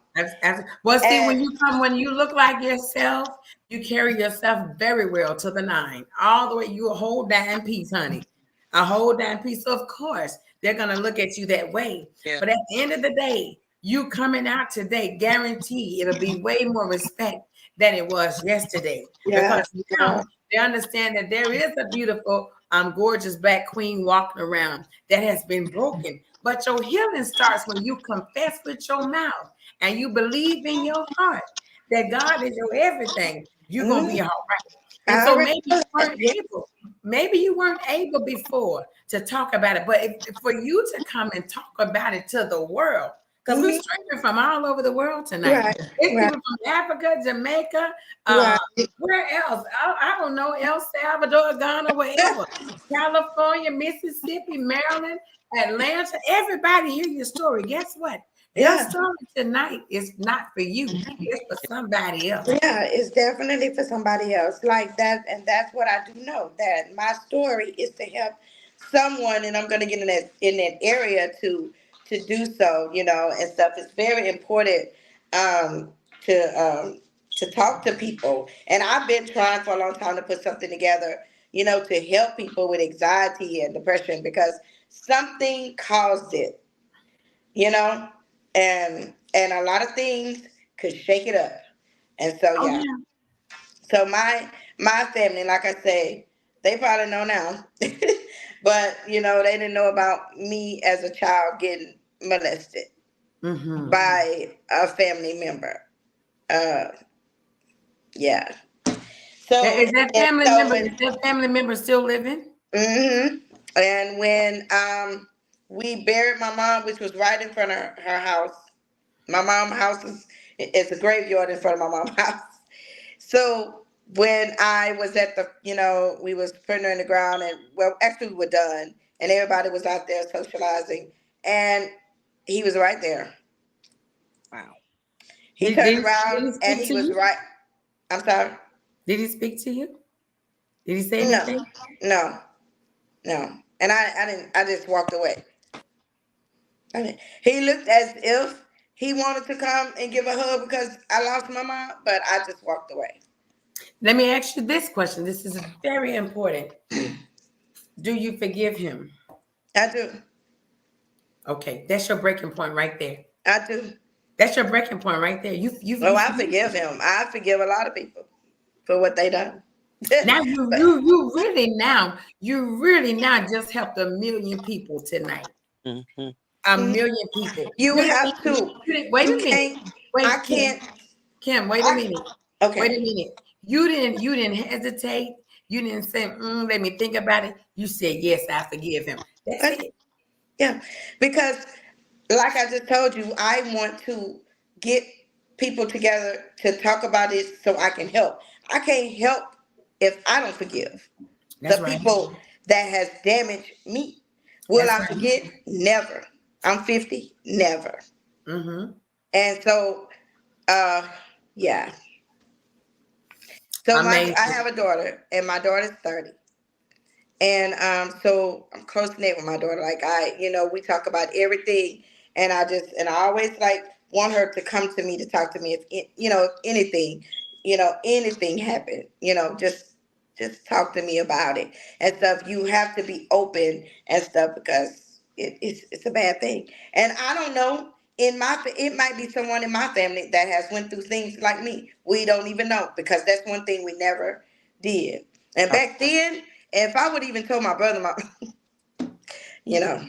Well, see, And when you look like yourself, you carry yourself very well to the nine, all the way. You a whole damn piece, honey, a whole damn piece. So of course, they're gonna look at you that way. Yeah. But at the end of the day, you coming out today, guarantee it'll be way more respect than it was yesterday, yeah, because now they understand that there is a beautiful, gorgeous black queen walking around that has been broken. But your healing starts when you confess with your mouth and you believe in your heart that God is your everything. You're gonna be mhm. all right. And I so already know that. Yeah, maybe you weren't able before to talk about it, but for you to come and talk about it to the world, because we're mhm. strangers from all over the world tonight. Right, It's right, people from Africa, Jamaica, right. where else? I don't know, El Salvador, Ghana, wherever. California, Mississippi, Maryland, Atlanta. Everybody hear your story. Guess what? Your Yeah, story tonight is not for you. It's for somebody else. yeah. It's definitely for somebody else like that, and that's what I do know. That my story is to help someone, and I'm going to get in that area to do so. And stuff. It's very important um, to to talk to people, and I've been trying for a long time to put something together. To help people with anxiety and depression because something caused it. you know, and a lot of things could shake it up. And so Oh yeah. yeah. So my family, like I say, they probably know now. But they didn't know about me as a child getting molested Mm-hmm. by a family member. Uh yeah. So and so Is and that family member still living? hmm and when we buried my mom, which was right in front of her house. My mom's house is a graveyard in front of my mom's house. So when I was at we was putting her in the ground, and well, actually we were done, and everybody was out there socializing, and he was right there. Wow. He Did turned around he and speak he to was you? right. I'm sorry. Did he speak to you? Did he say No, anything? no, no. And I didn't. I just walked away. He looked as if he wanted to come and give a hug because I lost my mom, but I just walked away. Let me ask you this question. This is very important. Do you forgive him? I do. Okay, that's your breaking point right there. I do. That's your breaking point right there. Oh, You I forgive forgive him. him. I forgive a lot of people for what they done. Now But you really now just helped a million people tonight. Mm-hmm. A mhm, million people. you have to. Wait You a minute. can't. I Wait, can't. Kim, wait a I minute. Wait a okay. minute. You didn't hesitate. You didn't say, let me think about it. You said, yes, I forgive him. That's Okay. it. Yeah, because like I just told you, I want to get people together to talk about it so I can help. I can't help if I don't forgive the That's right. people that has damaged me. Will That's I right. forget? Never. I'm 50. Never. Mm-hmm. And so, uh, yeah. So I Amazing. have a daughter, and my daughter's 30. And so I'm close knit with my daughter. Like we talk about everything, and I always like want her to come to me to talk to me if anything, anything happened, just talk to me about it and stuff. You have to be open and stuff because it's a bad thing. And I don't know. It might be someone in my family that has went through things like me. We don't even know because that's one thing we never did. And back then, if I would even told my brother, you know,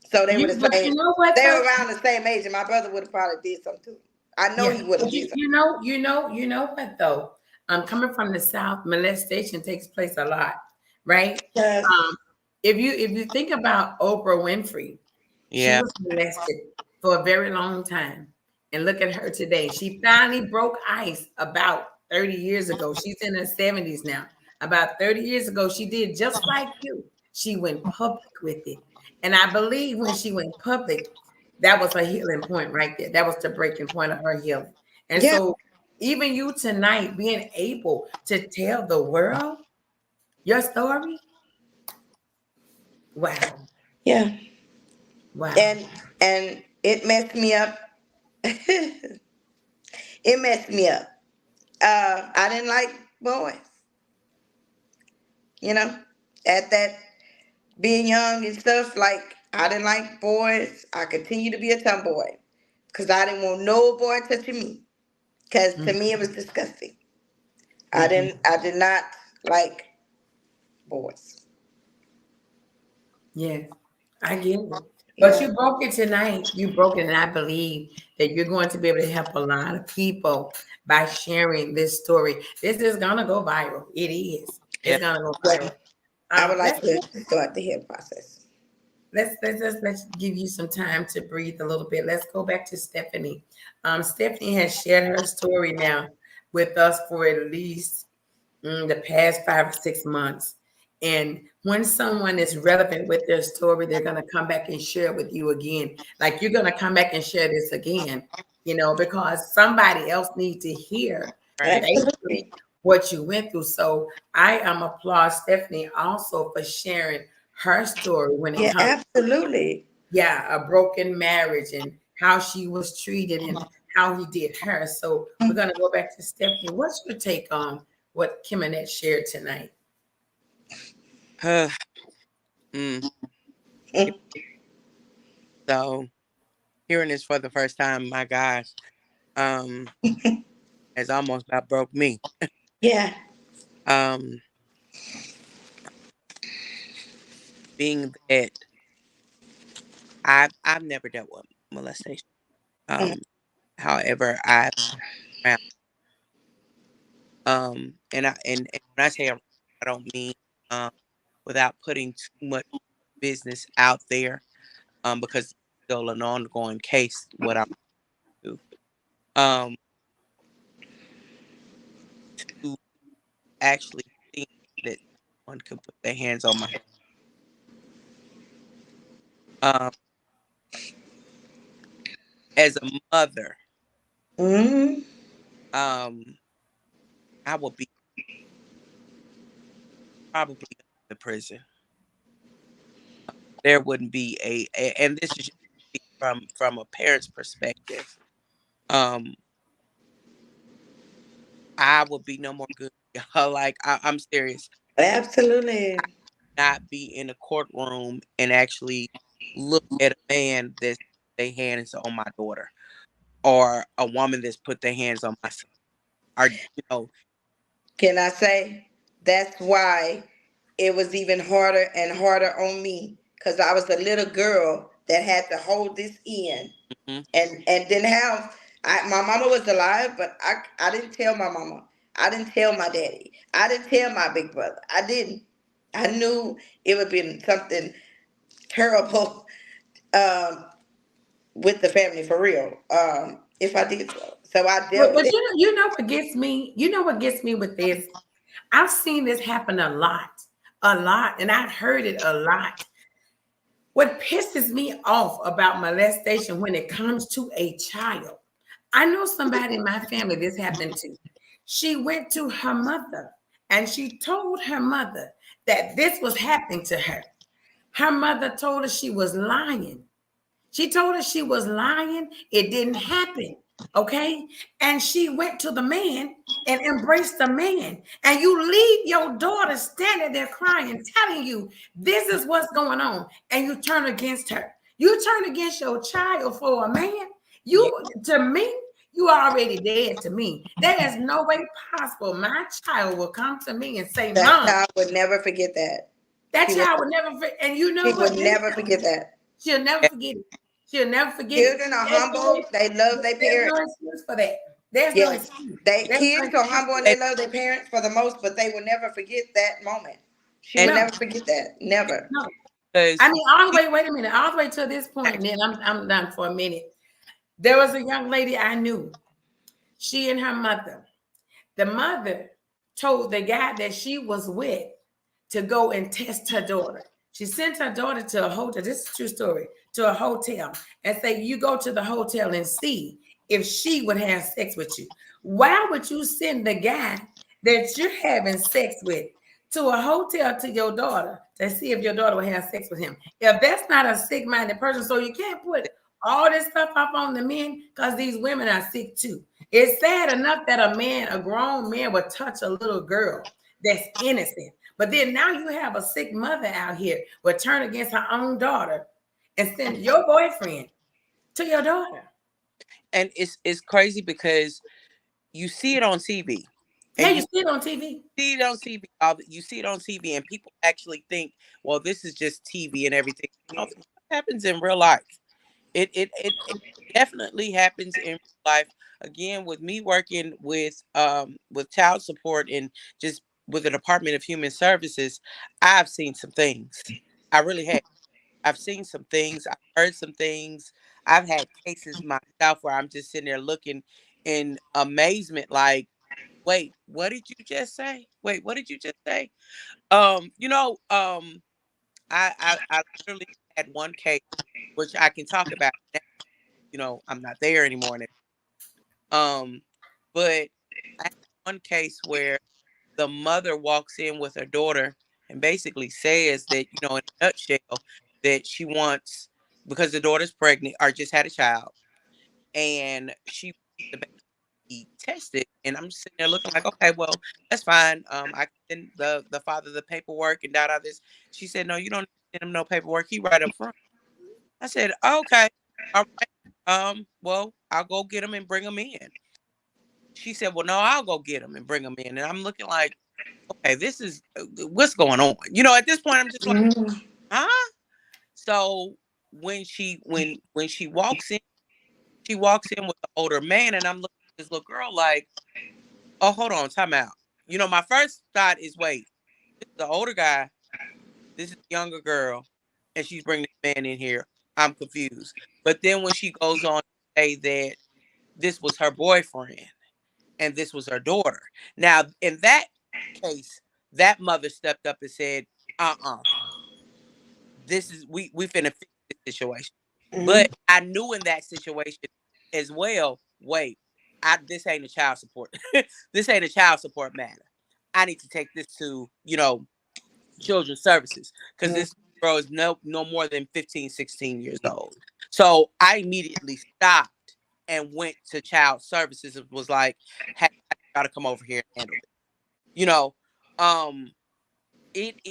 so they would have But say you know what they were though? around the same age, and my brother would have probably did something too. I know Yeah. he would have But did something. you know what though? Coming from the South, molestation takes place a lot, right? Yes. Um, if you think about Oprah Winfrey, she Yeah. was molested for a very long time. And look at her today. She finally broke ice about 30 years ago. She's in her 70s now. About 30 years ago, she did just like you. she went public with it. And I believe when she went public, that was a healing point right there. That was the breaking point of her healing. And Yeah. so even you tonight being able to tell the world your story, wow. Yeah. Wow. And it messed me up. It messed me up. I didn't like boys, you know, at that being young and stuff. Like, I didn't like boys. I continue to be a tomboy because I didn't want no boy touching me. Because to me, it was disgusting. Mhm. I did not like boys. Yes, I get it. But Yeah. you broke it tonight. You broke it, and I believe that you're going to be able to help a lot of people by sharing this story. This is gonna go viral. It is. Yeah. It's gonna go Well, viral. I would like Let's to start the healing process. let's give you some time to breathe a little bit. Let's go back to Stephanie. Stephanie has shared her story now with us for at least the past 5 or 6 months. And when someone is relevant with their story, they're going to come back and share it with you again. Like you're going to come back and share this again, because somebody else needs to hear Right. basically Absolutely. what you went through. So I applaud Stephanie also for sharing her story when it Yeah, comes, absolutely. yeah, a broken marriage and how she was treated and how he did her. So we're going to go back to Stephanie. What's your take on what Kim Annette shared tonight? Mm. Mm. So hearing this for the first time, my gosh, um, has almost about broke me. Yeah. Um, being that I've never dealt with molestation. Mm. However, I found and when I say around, I don't mean um without putting too much business out there, because it's still an ongoing case what I do. Um, to actually think that one could put their hands on my um as a mother, Mm. um, I would be probably in the prison. There wouldn't be and this is just from a parent's perspective. Um, I would be no more good. Like I'm serious. Absolutely. Not be in a courtroom and actually look at a man that's their hands on my daughter, or a woman that's put their hands on my son. Or Can I say that's why it was even harder and harder on me because I was a little girl that had to hold this in mhm, and didn't have. My mama was alive, but I didn't tell my mama. I didn't tell my daddy. I didn't tell my big brother. I didn't. I knew it would be something terrible um, with the family for real. If I did so, so I But, dealt with but it. you know what gets me? You know what gets me with this? I've seen this happen a lot, and I've heard it a lot. What pisses me off about molestation when it comes to a child, I know somebody in my family this happened to. She went to her mother and she told her mother that this was happening to her. Her mother told her she was lying. She told her she was lying. It didn't happen. Okay. And she went to the man and embraced the man. And you leave your daughter standing there crying, telling you this is what's going on. And you turn against her. You turn against your child for a man. yeah, To me, you are already dead to me. There is no way possible my child will come to me and say, That Mom, child would never forget that. that She would. child would never, and you know She what? would never forget that. She'll never yeah, forget it. She'll never forget it. Children are humble. They love their There's no parents. excuse for that. There's no Yes, excuse. they There's no kids are excuse humble for and that. they love their parents for the most, but they will never forget that moment. She and would No, never forget that. Never. no. I because mean, all the way, wait a minute, all the way to this point, and then I'm done for a minute. There was a young lady I knew. She and her mother. The mother told the guy that she was with to go and test her daughter. She sent her daughter to a hotel. This is a true story. To a hotel and say, you go to the hotel and see if she would have sex with you. Why would you send the guy that you're having sex with to a hotel to your daughter to see if your daughter will have sex with him? If that's not a sick-minded person, so you can't put all this stuff up on the men because these women are sick too. It's sad enough that a grown man, would touch a little girl that's innocent. But then now you have a sick mother out here would turn against her own daughter and send your boyfriend to your daughter. And it's crazy because you see it on TV. Yeah, And you see it on TV. see it on TV. You see it on TV, and people actually think, well, this is just TV and everything. What happens in real life? It definitely happens in real life. Again, with me working with child support and just with the Department of Human Services, I've seen some things. I really have. I've seen some things. I've heard some things. I've had cases myself where I'm just sitting there looking in amazement, like, wait, what did you just say? Wait, what did you just say? I literally had one case which I can talk about now. I'm not there anymore. Um, but I had one case where the mother walks in with her daughter and basically says that, in a nutshell, that she wants, because the daughter's pregnant or just had a child, and she wants the baby tested. And I'm just sitting there looking like, okay, well, that's fine. I can send the father the paperwork and all this. She said, no, you don't send him no paperwork. He right up front. I said, okay, all right. Well, I'll go get him and bring him in. She said, well, no, I'll go get him and bring him in. And I'm looking like, okay, this is what's going on. At this point, I'm just like, huh? So when she walks in, she walks in with the older man, and I'm looking at this little girl like, oh, hold on, time out. My first thought is, wait, this is the older guy, this is the younger girl, and she's bringing this man in here. I'm confused. But then when she goes on to say that this was her boyfriend and this was her daughter. Now, in that case, that mother stepped up and said, this is we finna fix this situation. But I knew in that situation as well, wait, this ain't a child support. This ain't a child support matter. I need to take this to, children's services, because this girl is no more than 15, 16 years old. So I immediately stopped and went to child services and was like, hey, I gotta come over here and handle it.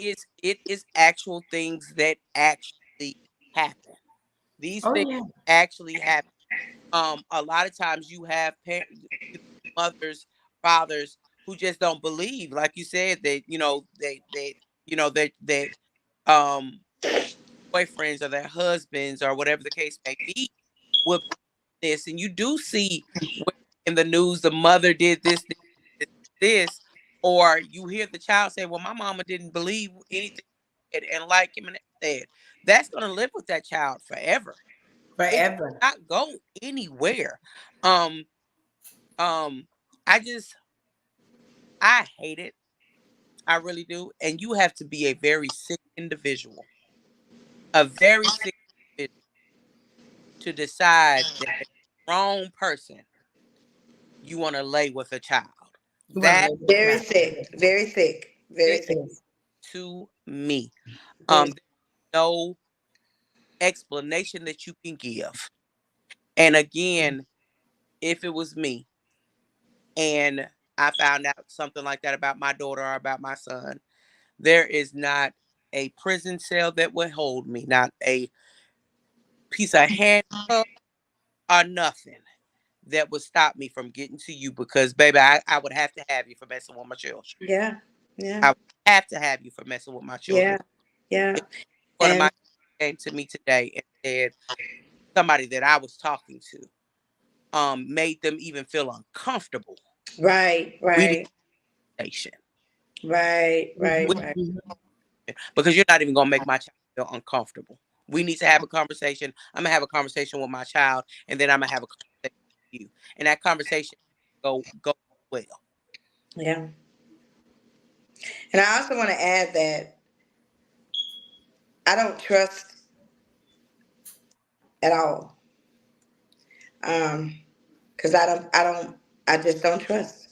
It is actual things that actually happen. These things actually happen. A lot of times you have mothers, fathers who just don't believe, like you said, that that boyfriends or their husbands or whatever the case may be would this. And you do see in the news the mother did this, or you hear the child say, well, my mama didn't believe anything and like him, and said that's going to live with that child forever. It does not go anywhere. I hate it. I really do. And you have to be a very sick individual, a very sick individual, to decide that a grown person you want to lay with a child. That very sick, very sick, very sick to me. There's no explanation that you can give. And again, if it was me and I found out something like that about my daughter or about my son, there is not a prison cell that would hold me, not a piece of handcuff or nothing that would stop me from getting to you, because, baby, I would have to have you for messing with my children. Yeah. I would have to have you for messing with my children. Yeah. One of my came to me today and said somebody that I was talking to made them even feel uncomfortable. Right. We need station. Right. Because you're not even gonna make my child feel uncomfortable. We need to have a conversation. I'm gonna have a conversation with my child, and then I'm gonna have a conversation with you. And that conversation go well. Yeah. And I also want to add that I don't trust at all. Because I just don't trust,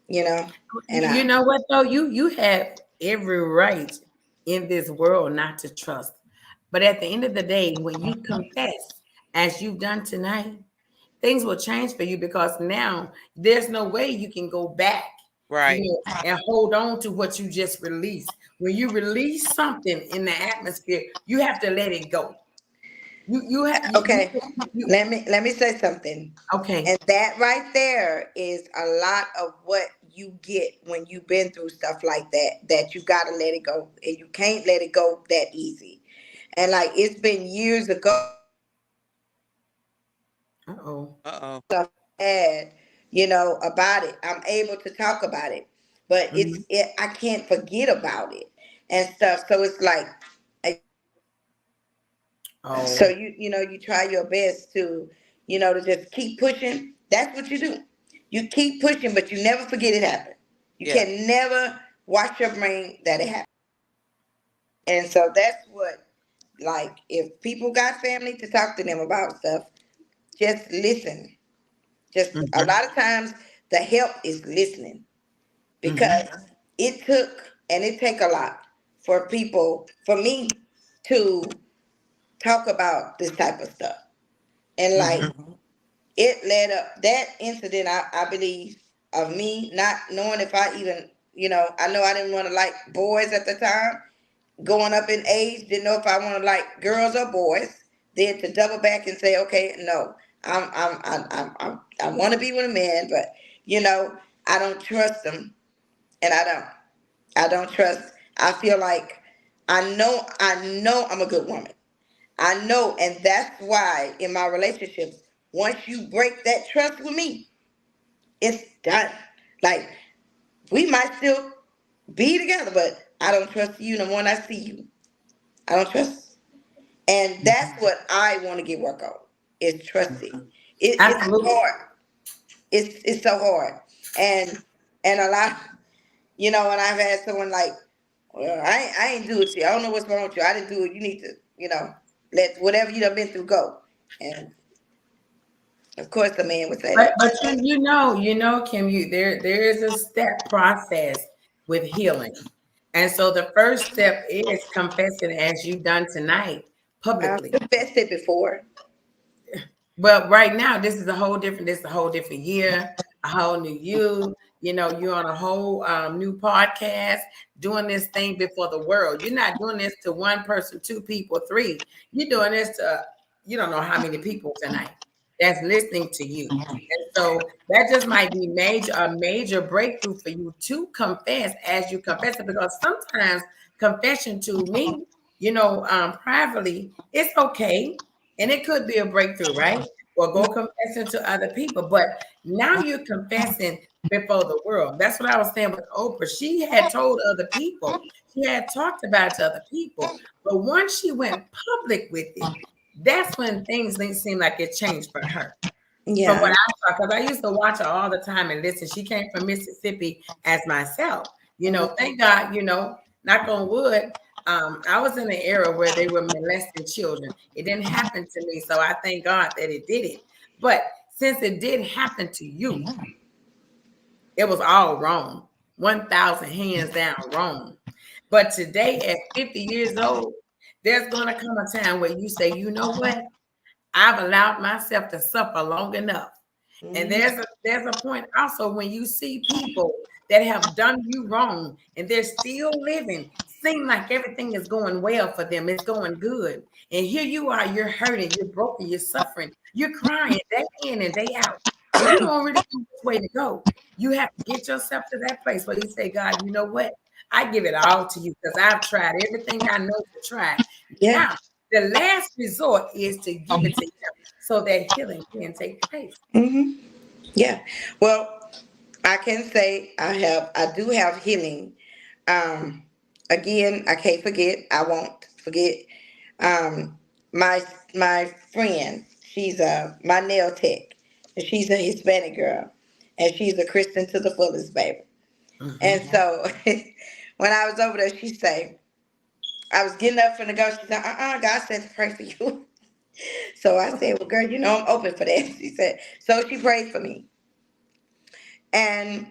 you know. And You know what though? You have every right in this world not to trust. But at the end of the day, when you confess, as you've done tonight, things will change for you because now there's no way you can go back, you Right. know, and hold on to what you just released. When you release something in the atmosphere, you have to let it go. You have okay, you let me say something. okay. And that right there is a lot of what you get when you've been through stuff like that, that you got to let it go. And you can't let it go that easy. And like it's been years ago, Uh-oh. Uh-oh. stuff bad, about it. I'm able to talk about it, but Mhm. I can't forget about it and stuff. So it's like, so Oh. you try your best to just keep pushing. That's what you do. You keep pushing, but you never forget it happened. You Yeah. can never wash your brain that it happened. And so that's what, like, if people got family to talk to them about stuff, just listen. Just a Mhm. lot of times the help is listening, because Mhm. it take a lot for me to talk about this type of stuff. And like, Mhm. it led up that incident, I believe, of me not knowing if I even, I know I didn't want to like boys at the time. Going up in age, didn't know if I want to like girls or boys. Then to double back and say, okay, no, I want to be with a man, but you know, I don't trust them, and I don't trust. I feel like I know I'm a good woman. I know, and that's why in my relationships, once you break that trust with me, it's done. Like, we might still be together, but I don't trust you no more than I see you. I don't trust. And that's what I want to get work on, is trusting. It's Absolutely. hard. It's so hard. And a lot, when I've had someone like, well, I ain't do it to you. I don't know what's wrong with you. I didn't do it. You need to, let whatever you done been through go. And of course the man would say But that. Kim, there is a step process with healing. And so the first step is confessing as you've done tonight I've publicly. confessed it before. But right now, this is a whole different year, a whole new you. You know, you're on a whole new podcast, doing this thing before the world. You're not doing this to one person, two people, three. You're doing this to you don't know how many people tonight that's listening to you. And so that just might be a major breakthrough for you to confess as you confess it, because sometimes confession to me, privately, it's okay and it could be a breakthrough, right? Or go confessing to other people. But now you're confessing before the world. That's what I was saying with Oprah. She had told other people, she had talked about it to other people. But once she went public with it, that's when things didn't seem like it changed for her. From what Yeah. I saw, because I used to watch her all the time and listen. She came from Mississippi as myself. Thank God, knock on wood. I was in an era where they were molesting children. It didn't happen to me, so I thank God that it did it. But since it did happen to you, it was all wrong. 1,000 hands down wrong. But today, at 50 years old, there's going to come a time where you say, you know what? I've allowed myself to suffer long enough. And Mhm. there's a point also when you see people that have done you wrong and they're still living, seem like everything is going well for them, it's going good. And here you are, you're hurting, you're broken, you're suffering, you're crying day in and day out. And you don't really know which way to go. You have to get yourself to that place where you say, God, you know what? I give it all to you because I've tried everything I know to try. Yeah. Now, the last resort is to give it to Him so that healing can take place. Hmm. Yeah. Well, I can say I do have healing. Um, Again, I can't forget. I won't forget. Um, my my friend, she's my nail tech, and she's a Hispanic girl, and she's a Christian to the fullest, baby. And Mhm. so, when I was over there, she say, I was getting up for the go. She said, God said to pray for you. So I said, well, girl, I'm open for that. She said, so she prayed for me. And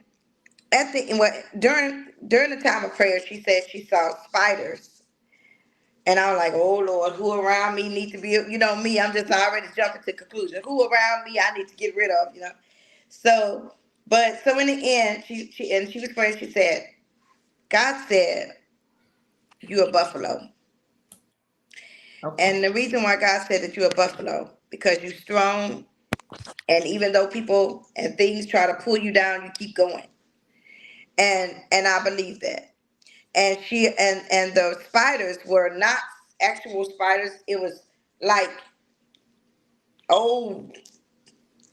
during the time of prayer, she said she saw spiders. And I was like, oh Lord, who around me need to be, me, I'm just already jumping to conclusion. Who around me I need to get rid of. So, so in the end, she was praying, she said, God said, you a buffalo. Okay. And the reason why God said that you're a buffalo, because you're strong, and even though people and things try to pull you down, you keep going. And I believe that. And the spiders were not actual spiders. It was like old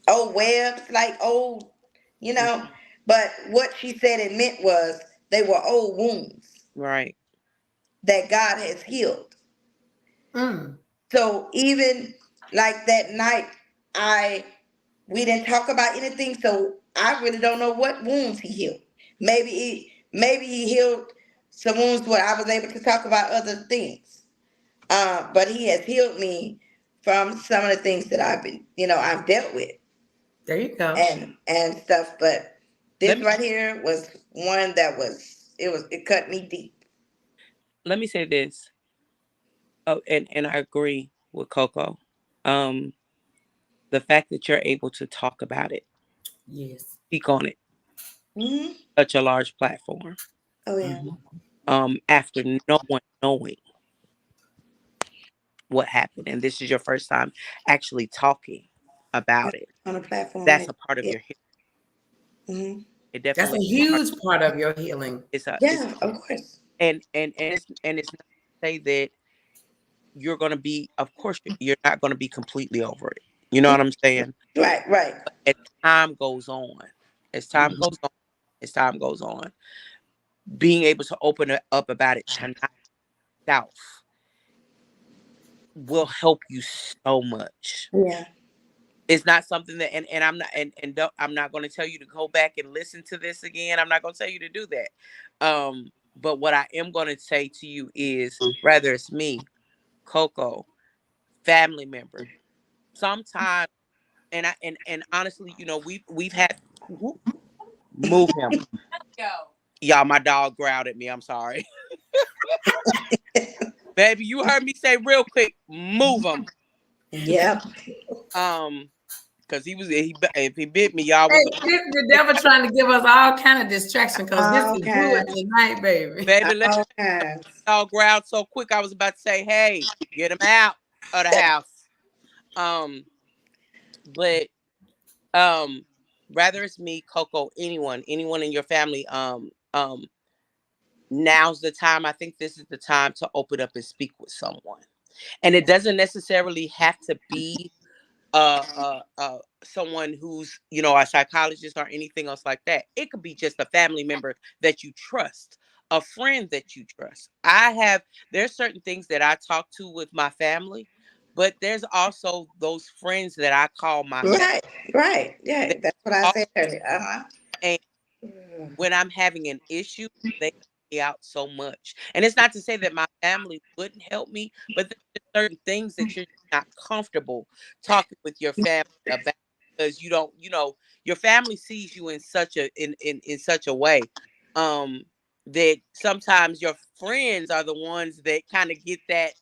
old webs, like old, you know. But what she said it meant was they were old wounds Right. that God has healed. Mm. So even like that night, we didn't talk about anything, so I really don't know what wounds he healed. Maybe he healed some wounds where I was able to talk about other things. But he has healed me from some of the things that I've dealt with There you go. and stuff. But Let this me right here was one that it cut me deep. let me say this. Oh, and I agree with Coco. Um, the fact that you're able to talk about it, Yes. speak on it, Hmm. such a large platform. Oh yeah, Mhm. After no one knowing what happened, and this is your first time actually talking about it. on a platform That's like a part of yeah. your history. Hmm. It That's definitely a is a part. huge part of your healing. It's Yeah, of course. it's not to say that you're going to be. Of course, you're not going to be completely over it. You know what I'm saying? Right, right. As time goes on, as time Mhm. goes on, as time goes on, being able to open it up about it tonight itself will help you so much. Yeah. It's not something that, and I'm not, and don't, I'm not going to tell you to go back and listen to this again. I'm not going to tell you to do that. But what I am going to say to you is, whether it's me, Coco, family member, sometimes, and honestly, we've had move him. Y'all, my dog growled at me. I'm sorry, baby. You heard me say real quick, move him. Yep. Um, because if he bit me, y'all Hey, was this the devil trying to give us all kind of distraction because this All is good kinds. tonight, baby. baby. Let All kinds. dog growled so quick. I was about to say, "Hey, get him out of the house." Um, but um, rather it's me, Coco, anyone in your family. Now's the time. I think this is the time to open up and speak with someone, and it doesn't necessarily have to be someone who's a psychologist or anything else like that. It could be just a family member that you trust, a friend that you trust. There's certain things that I talk to with my family, but there's also those friends that I call my family. Right, right. Yeah, They that's what I talk, said earlier. Uh-huh. and when I'm having an issue, they help me out so much. And it's not to say that my family wouldn't help me, but there's just certain things that you're not comfortable talking with your family about, because you don't, your family sees you in such in such a way um that sometimes your friends are the ones that kind of get that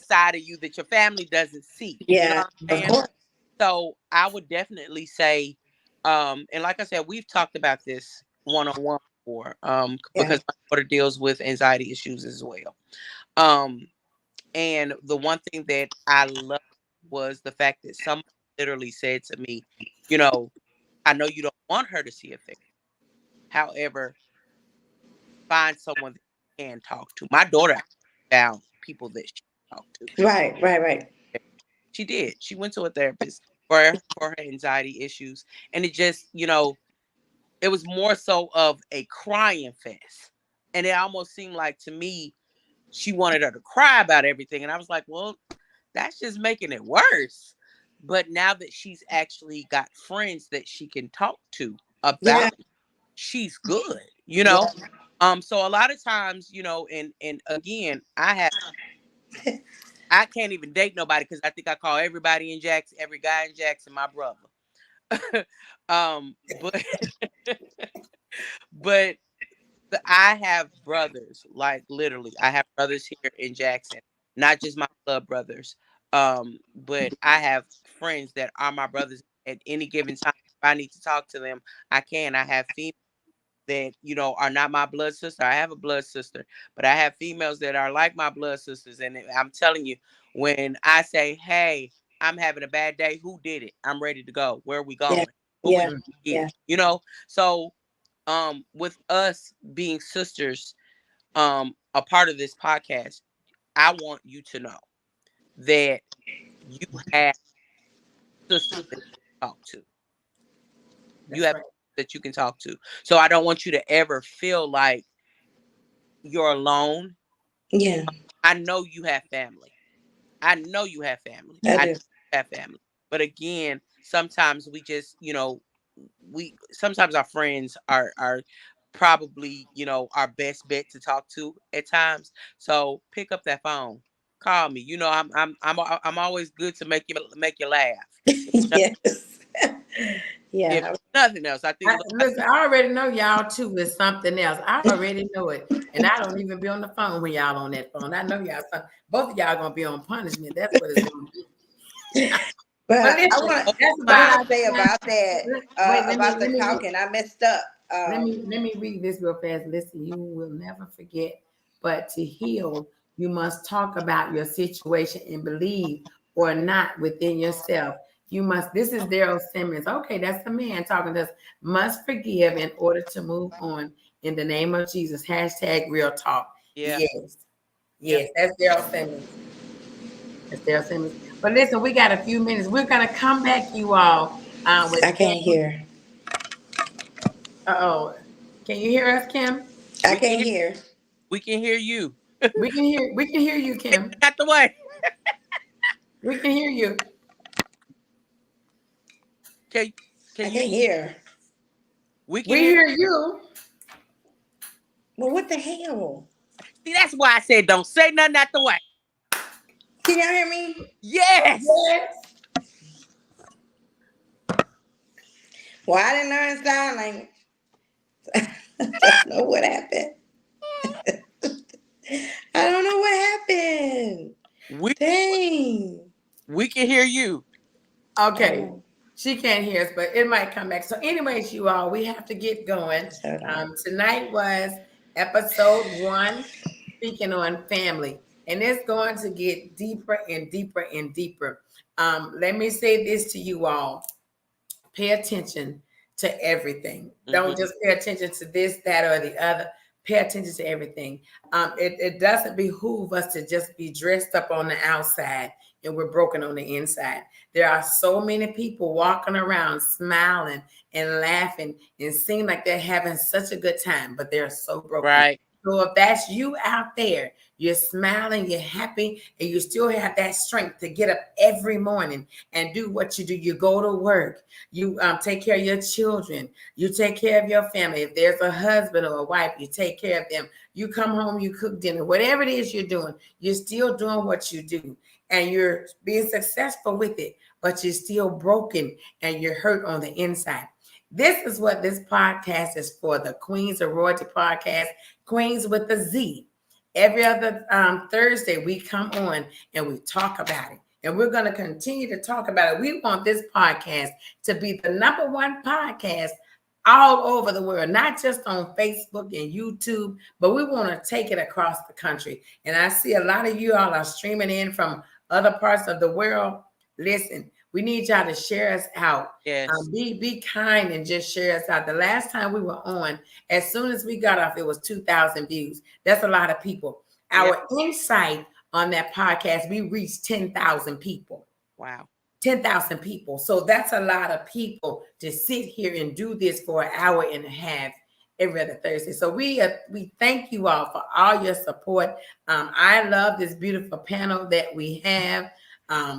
side of you that your family doesn't see. You know Yeah, what I'm of saying? course. So I would definitely say, and like I said, we've talked about this one on one before, Yeah. because my daughter deals with anxiety issues as well. Um, and the one thing that I loved was the fact that someone literally said to me, you know, I know you don't want her to see a therapist. However, find someone that you can talk to. My daughter found people that she talked to. Right, right, right. She did. She went to a therapist for her anxiety issues, and it just, it was more so of a crying fest. And it almost seemed like to me, she wanted her to cry about everything. And I was like, well, that's just making it worse. But now that she's actually got friends that she can talk to Yeah, about it, she's good, yeah. So a lot of times, and again, I can't even date nobody because I think I call everybody in Jackson, every guy in Jackson, my brother. But but I have brothers, like literally, I have brothers here in Jackson, not just my blood brothers. But I have friends that are my brothers at any given time. If I need to talk to them, I can. I have females that are not my blood sister. I have a blood sister, but I have females that are like my blood sisters. And I'm telling you, when I say, "Hey, I'm having a bad day," who did it? I'm ready to go. Where are we Yeah, going? What we yeah, gonna yeah, get? So with us being sisters, a part of this podcast, I want you to know that you have sisters that you talk to. You That's have right. that you can talk to. So I don't want you to ever feel like you're alone. yeah. I know you have family. I know you have family. I I know do. you have family. But again, sometimes we just, we sometimes our friends are probably, our best bet to talk to at times. So pick up that phone. Call me. I'm always good to make you laugh. Yes. If Yeah. nothing else, I think Listen, I already know y'all too is something else. I already know it. And I don't even be on the phone when y'all on that phone. I know y'all, both of y'all gonna be on punishment. That's what it's gonna be. But But I listen, want that's I about want our to say time. about that, Wait, about the talking. I messed up. let me read this real fast. Listen, you will never forget, but to heal, you must talk about your situation and believe or not within yourself. You must, this is Daryl Simmons. Okay, that's the man talking to us. Must forgive in order to move on in the name of Jesus. Hashtag real talk. yeah. Yes. Yep. Yes, that's Daryl Simmons. That's Daryl Simmons. But listen, we got a few minutes. We're gonna come back, you all, with I can't Kim. hear. Uh-oh. Can you hear us, Kim? I We can can't hear, hear. we can hear you. We can hear you, Kim. Out the way. We can hear you. Can I can you can't hear. we can We hear. hear you. Well, what the hell? See, that's why I said don't say nothing out the way. Can y'all hear me? Yes. Yes. Well, I didn't learn sign language. I don't know what happened. I don't know what happened. We Dang. we can hear you. Okay. Oh, She can't hear us, but it might come back. So, anyways, you all, we have to get going. hold on. Tonight was episode 1, speaking on family, and it's going to get deeper and deeper and deeper. Let me say this to you all. Pay attention to everything. Mm-hmm. Don't just pay attention to this, that, or the other. Pay attention to everything. It doesn't behoove us to just be dressed up on the outside and we're broken on the inside. There are so many people walking around smiling and laughing and seem like they're having such a good time, but they're so broken. Right. So if that's you out there, you're smiling, you're happy, and you still have that strength to get up every morning and do what you do. You go to work, you take care of your children, you take care of your family. If there's a husband or a wife, you take care of them. You come home, you cook dinner, whatever it is you're doing, you're still doing what you do and you're being successful with it, but you're still broken and you're hurt on the inside. This is what this podcast is for, the Queenz of Royalty podcast, Queenz with a Z. Every other Thursday, we come on and we talk about it. And we're going to continue to talk about it. We want this podcast to be the #1 podcast all over the world, not just on Facebook and YouTube, but we want to take it across the country. And I see a lot of you all are streaming in from other parts of the world. Listen, we need y'all to share us out. Yes. Be kind and just share us out. The last time we were on, as soon as we got off, it was 2,000 views. That's a lot of people. Our insight on that podcast, we reached 10,000 people. Wow. 10,000 people. So that's a lot of people to sit here and do this for an hour and a half every other Thursday. So we thank you all for all your support. I love this beautiful panel that we have.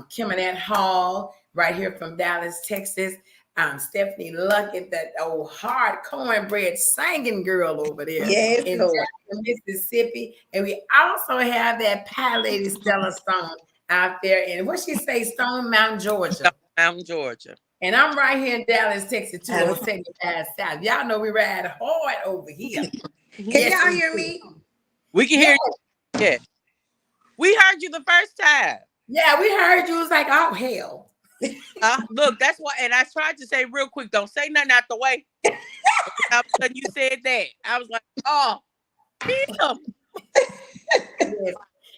Kim Annette Hall, right here from Dallas, Texas. Stephanie Luckett, that old hard cornbread singing girl over there Yes, in Lord. Jackson, Mississippi. And we also have that pie lady Stella Stone out there in, what she say, Stone Mountain, Georgia. Mountain, Georgia. And I'm right here in Dallas, Texas, too, on 75 South. Y'all know we ride hard over here. Can Yes, y'all we hear do. me? We can hear you. Yeah. We heard you the first time. Yeah, we heard you. It was like, oh, hell. Look, that's why, and I tried to say real quick, don't say nothing out the way. All of a sudden you said that. I was like, oh, damn. Yes.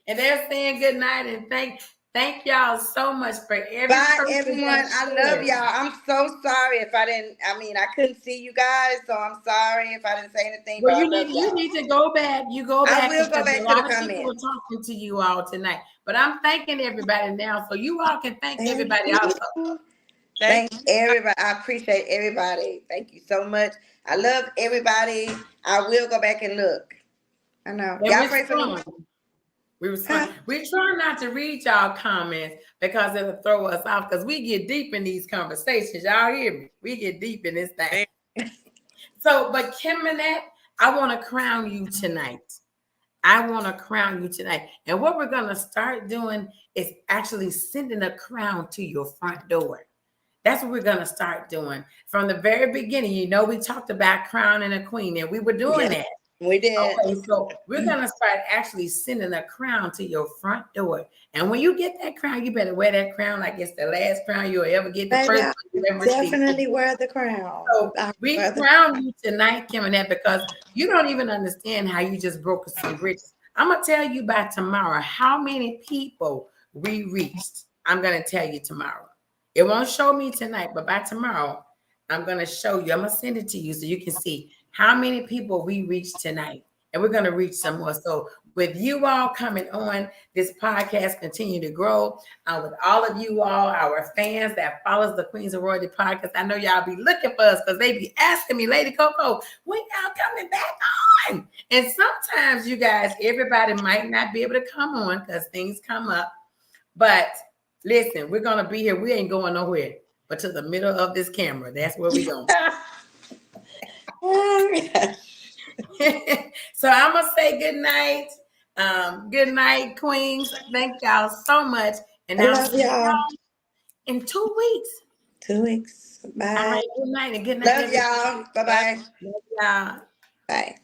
And they're saying good night and thank y'all so much for every Bye, person everyone. that I shared. love y'all. I'm so sorry if I didn't. I mean, I couldn't see you guys, so I'm sorry if I didn't say anything. Well, but you I love need you y'all. need to go back. You go back. I will go because back a to lot the of people were comments. talking to you all tonight. But I'm thanking everybody now, so you all can thank Thank everybody you. also. Thank everybody. I appreciate everybody. Thank you so much. I love everybody. I will go back and look. I know. And Y'all we're pray for me. strong. We try not to read y'all comments because it'll throw us off because we get deep in these conversations. Y'all hear me? We get deep in this thing. So, but Kim Manette, I want to crown you tonight. I want to crown you tonight. And what we're going to start doing is actually sending a crown to your front door. That's what we're going to start doing. From the very beginning, you know, we talked about crowning a queen, and we were doing that. We did. Okay, so we're going to start actually sending a crown to your front door. And when you get that crown, you better wear that crown like it's the last crown you'll ever get, the Baby, first I one you'll ever see. definitely wear the crown. So we crown you tonight, Kim Annette, because you don't even understand how you just broke some bridges. I'm going to tell you by tomorrow how many people we reached. I'm going to tell you tomorrow. It won't show me tonight, but by tomorrow, I'm going to show you. I'm going to send it to you so you can see how many people we reached tonight. And we're going to reach some more. So with you all coming on, this podcast continue to grow. With all of you all, our fans that follows the Queenz of Royalty podcast, I know y'all be looking for us because they be asking me, Lady Coco, when y'all coming back on? And sometimes you guys, everybody might not be able to come on because things come up. But listen, we're going to be here. We ain't going nowhere but to the middle of this camera. That's where we're going. So I'm going to say good night. Good night, Queens. Thank y'all so much. And I I'll love see y'all. in 2 weeks. 2 weeks. Bye. All right, good night and good night. Love y'all. Bye-bye. Love y'all. Bye.